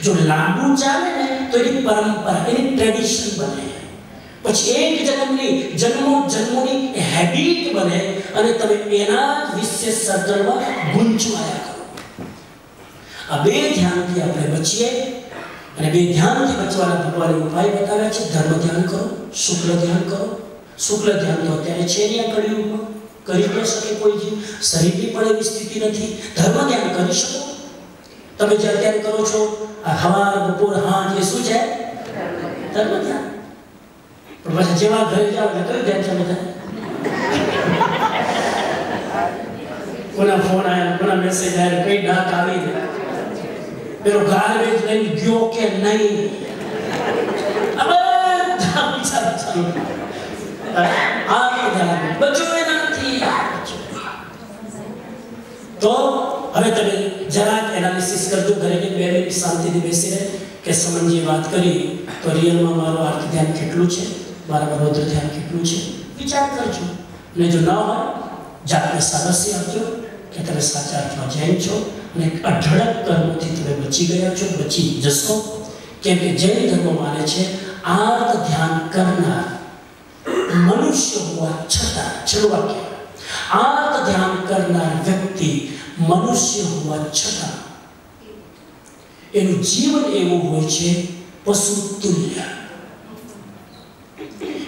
જો લાંબુ ચાલે ને તો એની પરંપરા, એની ટ્રેડિશન બને, પછી એક જન્મોની હેબિટ બને અને તમે એના વિશેષ સર્કલમાં ગુંચવાયા કરો. આ બે ધ્યાનથી આપણે બચીએ. અને બે ધ્યાનથી બચવાના ભગવાને ઉપાય બતાવ્યા છે. ધર્મ ધ્યાન કરો, શુક્લ ધ્યાન કરો. શુક્લ ધ્યાન તો અત્યારે છે નહીં, આ કળિયુગમાં કરી ન શકે કોઈ જીવ. શરીરની પણ એવી સ્થિતિ નથી. ધર્મ ધ્યાન કરી શકો તમે. જે અત્યારે કરો છો આ હવાર બપોર હાંજ, એ શું છે? ધર્મ ધ્યાન. પણ પછી જેવા ઘરે જાઓ એટલે કયું ધ્યાન છે બધા? કોના ફોન આવ્યા, કોના મેસેજ આવ્યા, કઈ ડાક આવી, પેલો ગાર્બેજ લઈને ગયો કે નહીં, હવે વિચાર ચાલુ. તો હવે તમે જરાક એનાલિસિસ કરજો ઘરે, 2 મિનિટ શાંતિથી બેસીને કે સમનજીએ વાત કરી તો રિયલમાં મારું આર્ત ધ્યાન કેટલું છે, મારા રૌદ્ર ધ્યાન કેટલું છે, વિચાર કરજો. અને જો ન હોય જાતને સાબસ્તી આપજો કે તમે સાચા અર્થમાં જૈન છો અને અઢળક કર્મોથી તમે બચી ગયા છો, બચી જશો. કેમ કે જૈન ધર્મ માને છે આર્ત ધ્યાન કરનાર મનુષ્ય હોવા છતાં, છેલ્લું વાક્ય, આર્ત ધ્યાન કરનાર વ્યક્તિ મનુષ્ય હોવા છતાં એનું જીવન એવું હોય છે પશુ તુલ્ય.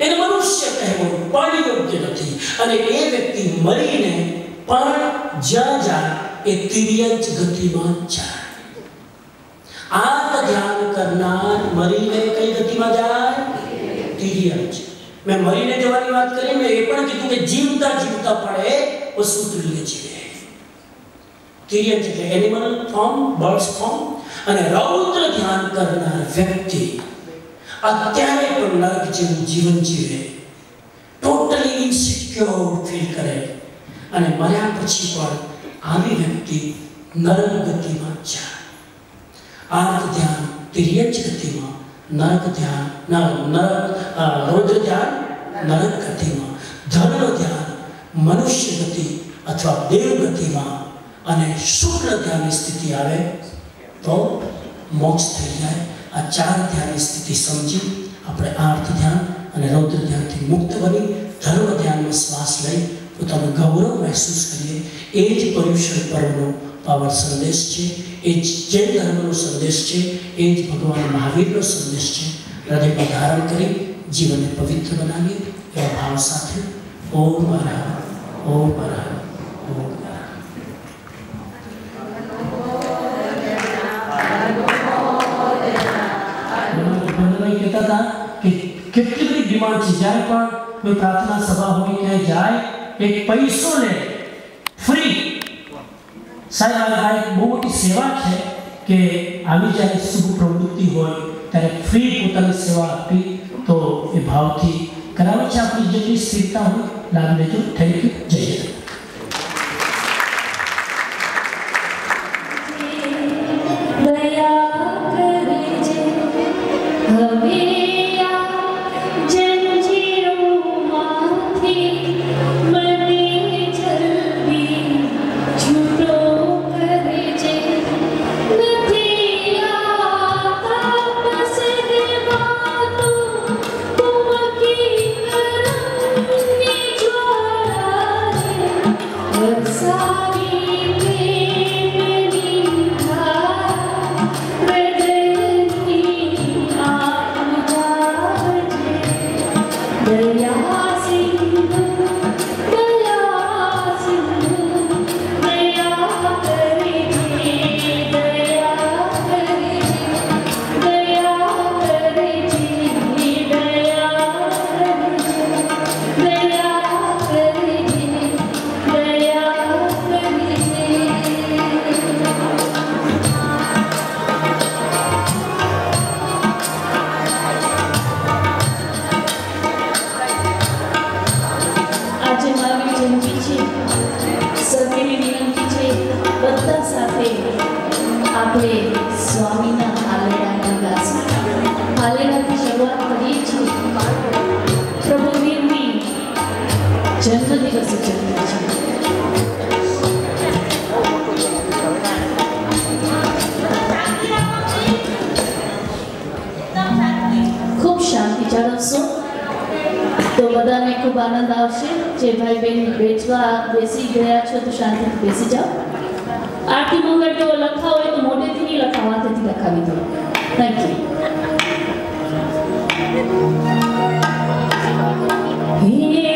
એને મનુષ્ય કહેવું પણ યોગ્ય નથી. અને એ વ્યક્તિ મરીને પણ જ્યાં જાય એ તિર્યંચ ગતિમાં જાય. આર્ત ધ્યાન કરનાર મરીને કઈ ગતિમાં જાય? તિર્યંચ. મેં મરીને જવાની વાત કરી, મેં એ પણ કીધું કે જીવતા પડે પશુ તુલ્ય જીવે. તિર્યંચ એટલે એનિમલ ફોર્મ, બર્ડ્સ ફોર્મ. અને રૌદ્ર ધ્યાન કરનાર વ્યક્તિ અત્યારે પણ નરક જેવું જીવન જીવે, ટોટલી ઇન્સિક્યોર ફીલ કરે, અને મર્યા પછી પણ આવી વ્યક્તિ નરક ગતિમાં જાય. આર્ત ધ્યાન તિર્યંચ ગતિમાં, નરક ધ્યાન રૌદ્ર ધ્યાન નરક ગતિમાં, ધર્મ ધ્યાન મનુષ્ય ગતિ અથવા દેવ ગતિમાં, અને શુક્લ ધ્યાનની સ્થિતિ આવે તો મોક્ષ થઈ જાય. આ 4 ધ્યાનની સ્થિતિ સમજી આપણે આર્ત ધ્યાન અને રૌદ્ર ધ્યાનથી મુક્ત બની ધર્મ ધ્યાનમાં શ્વાસ લઈ પોતાનું ગૌરવ મહેસૂસ કરીએ. એ જ પર્યુષણ પર્વનો પાવર સંદેશ છે, એ જ જૈન ધર્મનો સંદેશ છે, એ જ ભગવાન મહાવીરનો સંદેશ છે. હૃદયમાં ધારણ કરી જીવનને પવિત્ર બનાવીએ એવા ભાવ સાથે ઓમ અરહર, ઓમ અરહર, ઓમ અરહર. કેટલી બધી ડિમાન્ડ છે. જ્યારે પણ કોઈ પ્રાર્થના સભા હોય ક્યાંય જાય, એક પૈસો લે ફ્રી. સાહેબ આ એક બહુ મોટી સેવા છે કે આવી જ્યારે શુભ પ્રવૃત્તિ હોય ત્યારે ફ્રી પોતાની સેવા આપી તો એ ભાવથી કરાવે છે. આપણી જેટલી સ્થિરતા હોય લાભ લેજો. Thank you. જય જય. દયા કરજે બેસી ગયા છો તો શાંતિથી બેસી જાઓ. આરતી મંગળ જો લખાવો હોય તો મોઢેથી નહીં લખાવો, હાથેથી લખાવી દો. Thank you. Hare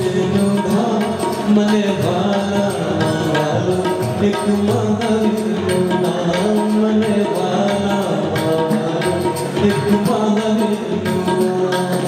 મોક્ષનો ધામ મને વાલા એક મહાવીરનું નામ મને વાલા એક મહાવીરનું નામ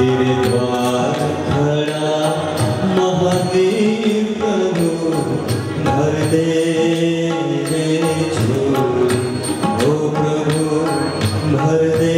तेरे द्वार खड़ा महावीर प्रभु भर दे रे झोली ओ प्रभु भर दे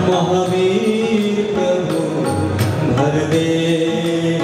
महावीर प्रभु भर दे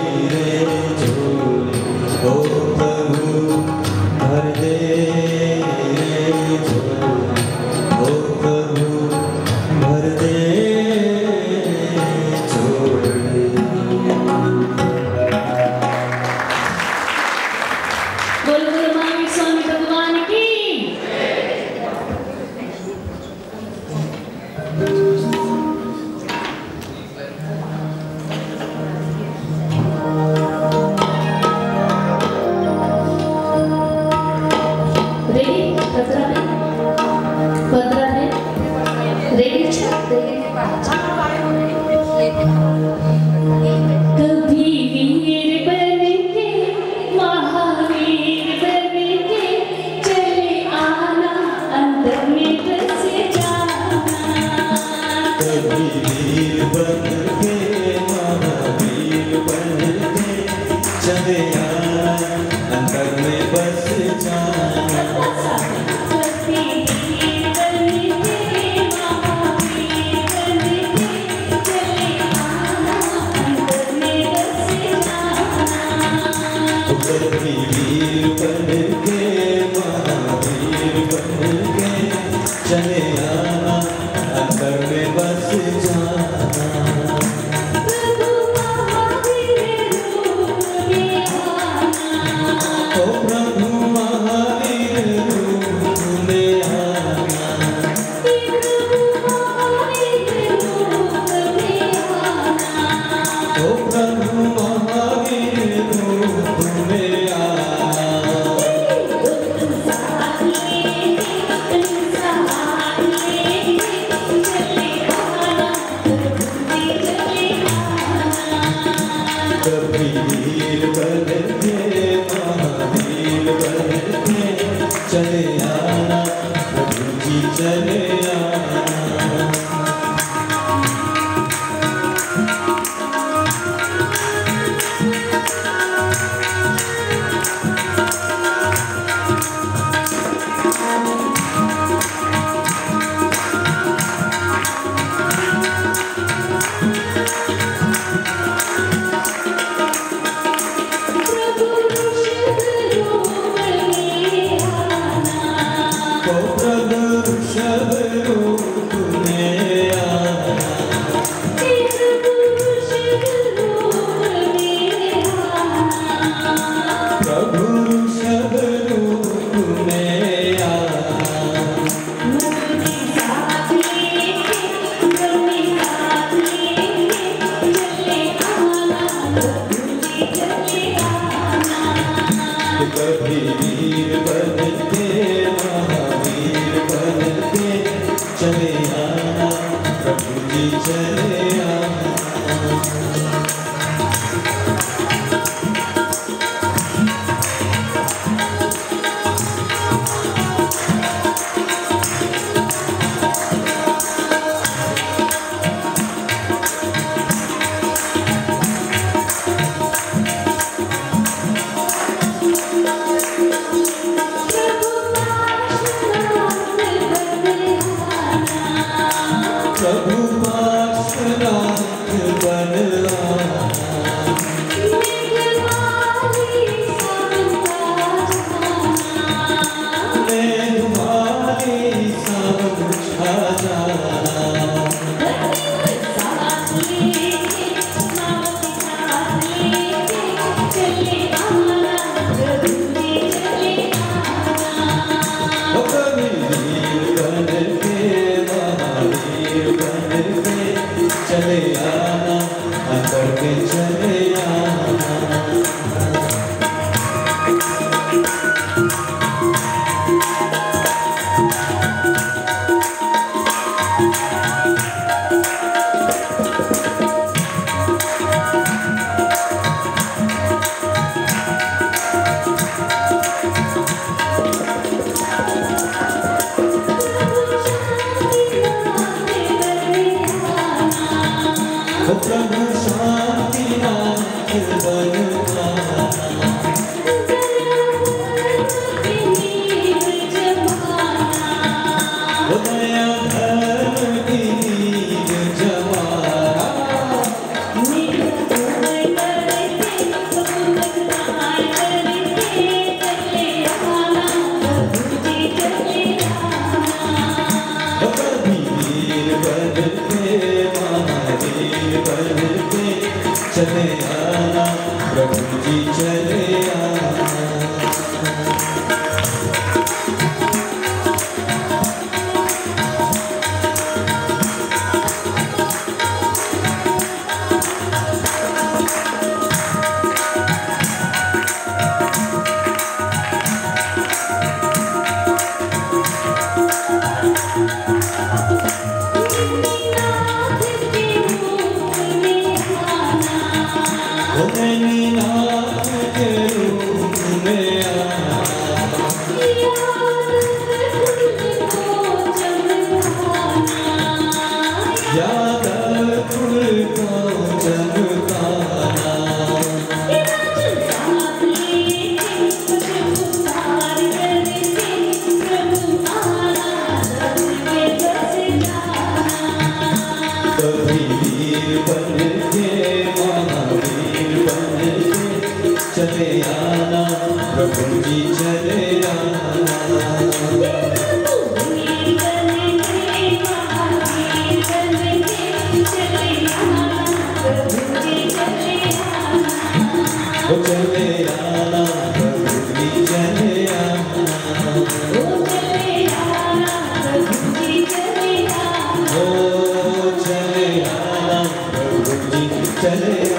कभी वीर बन के महावीर बन के चले आना प्रभु जी चले आना। कभी वीर बन के महावीर बन के चले आना प्रभु जी चले आना। प्रभु पार्श्वनाथ बन चले आना अंदर के चले आना। प्रभु शांतिनाथ बन दया धर्म की नींव जमाना। कभी वीर बन के महावीर बन के चले आना प्रभु जी चले आना। नैनीनाथ के रूप में आना। यादव कुल को चमकाना। कभी वीर बन के महावीर बन के चले आना प्रभु जी चले आना। ओ चले आना प्रभु जी चले आना। ओ चले आना प्रभु जी चले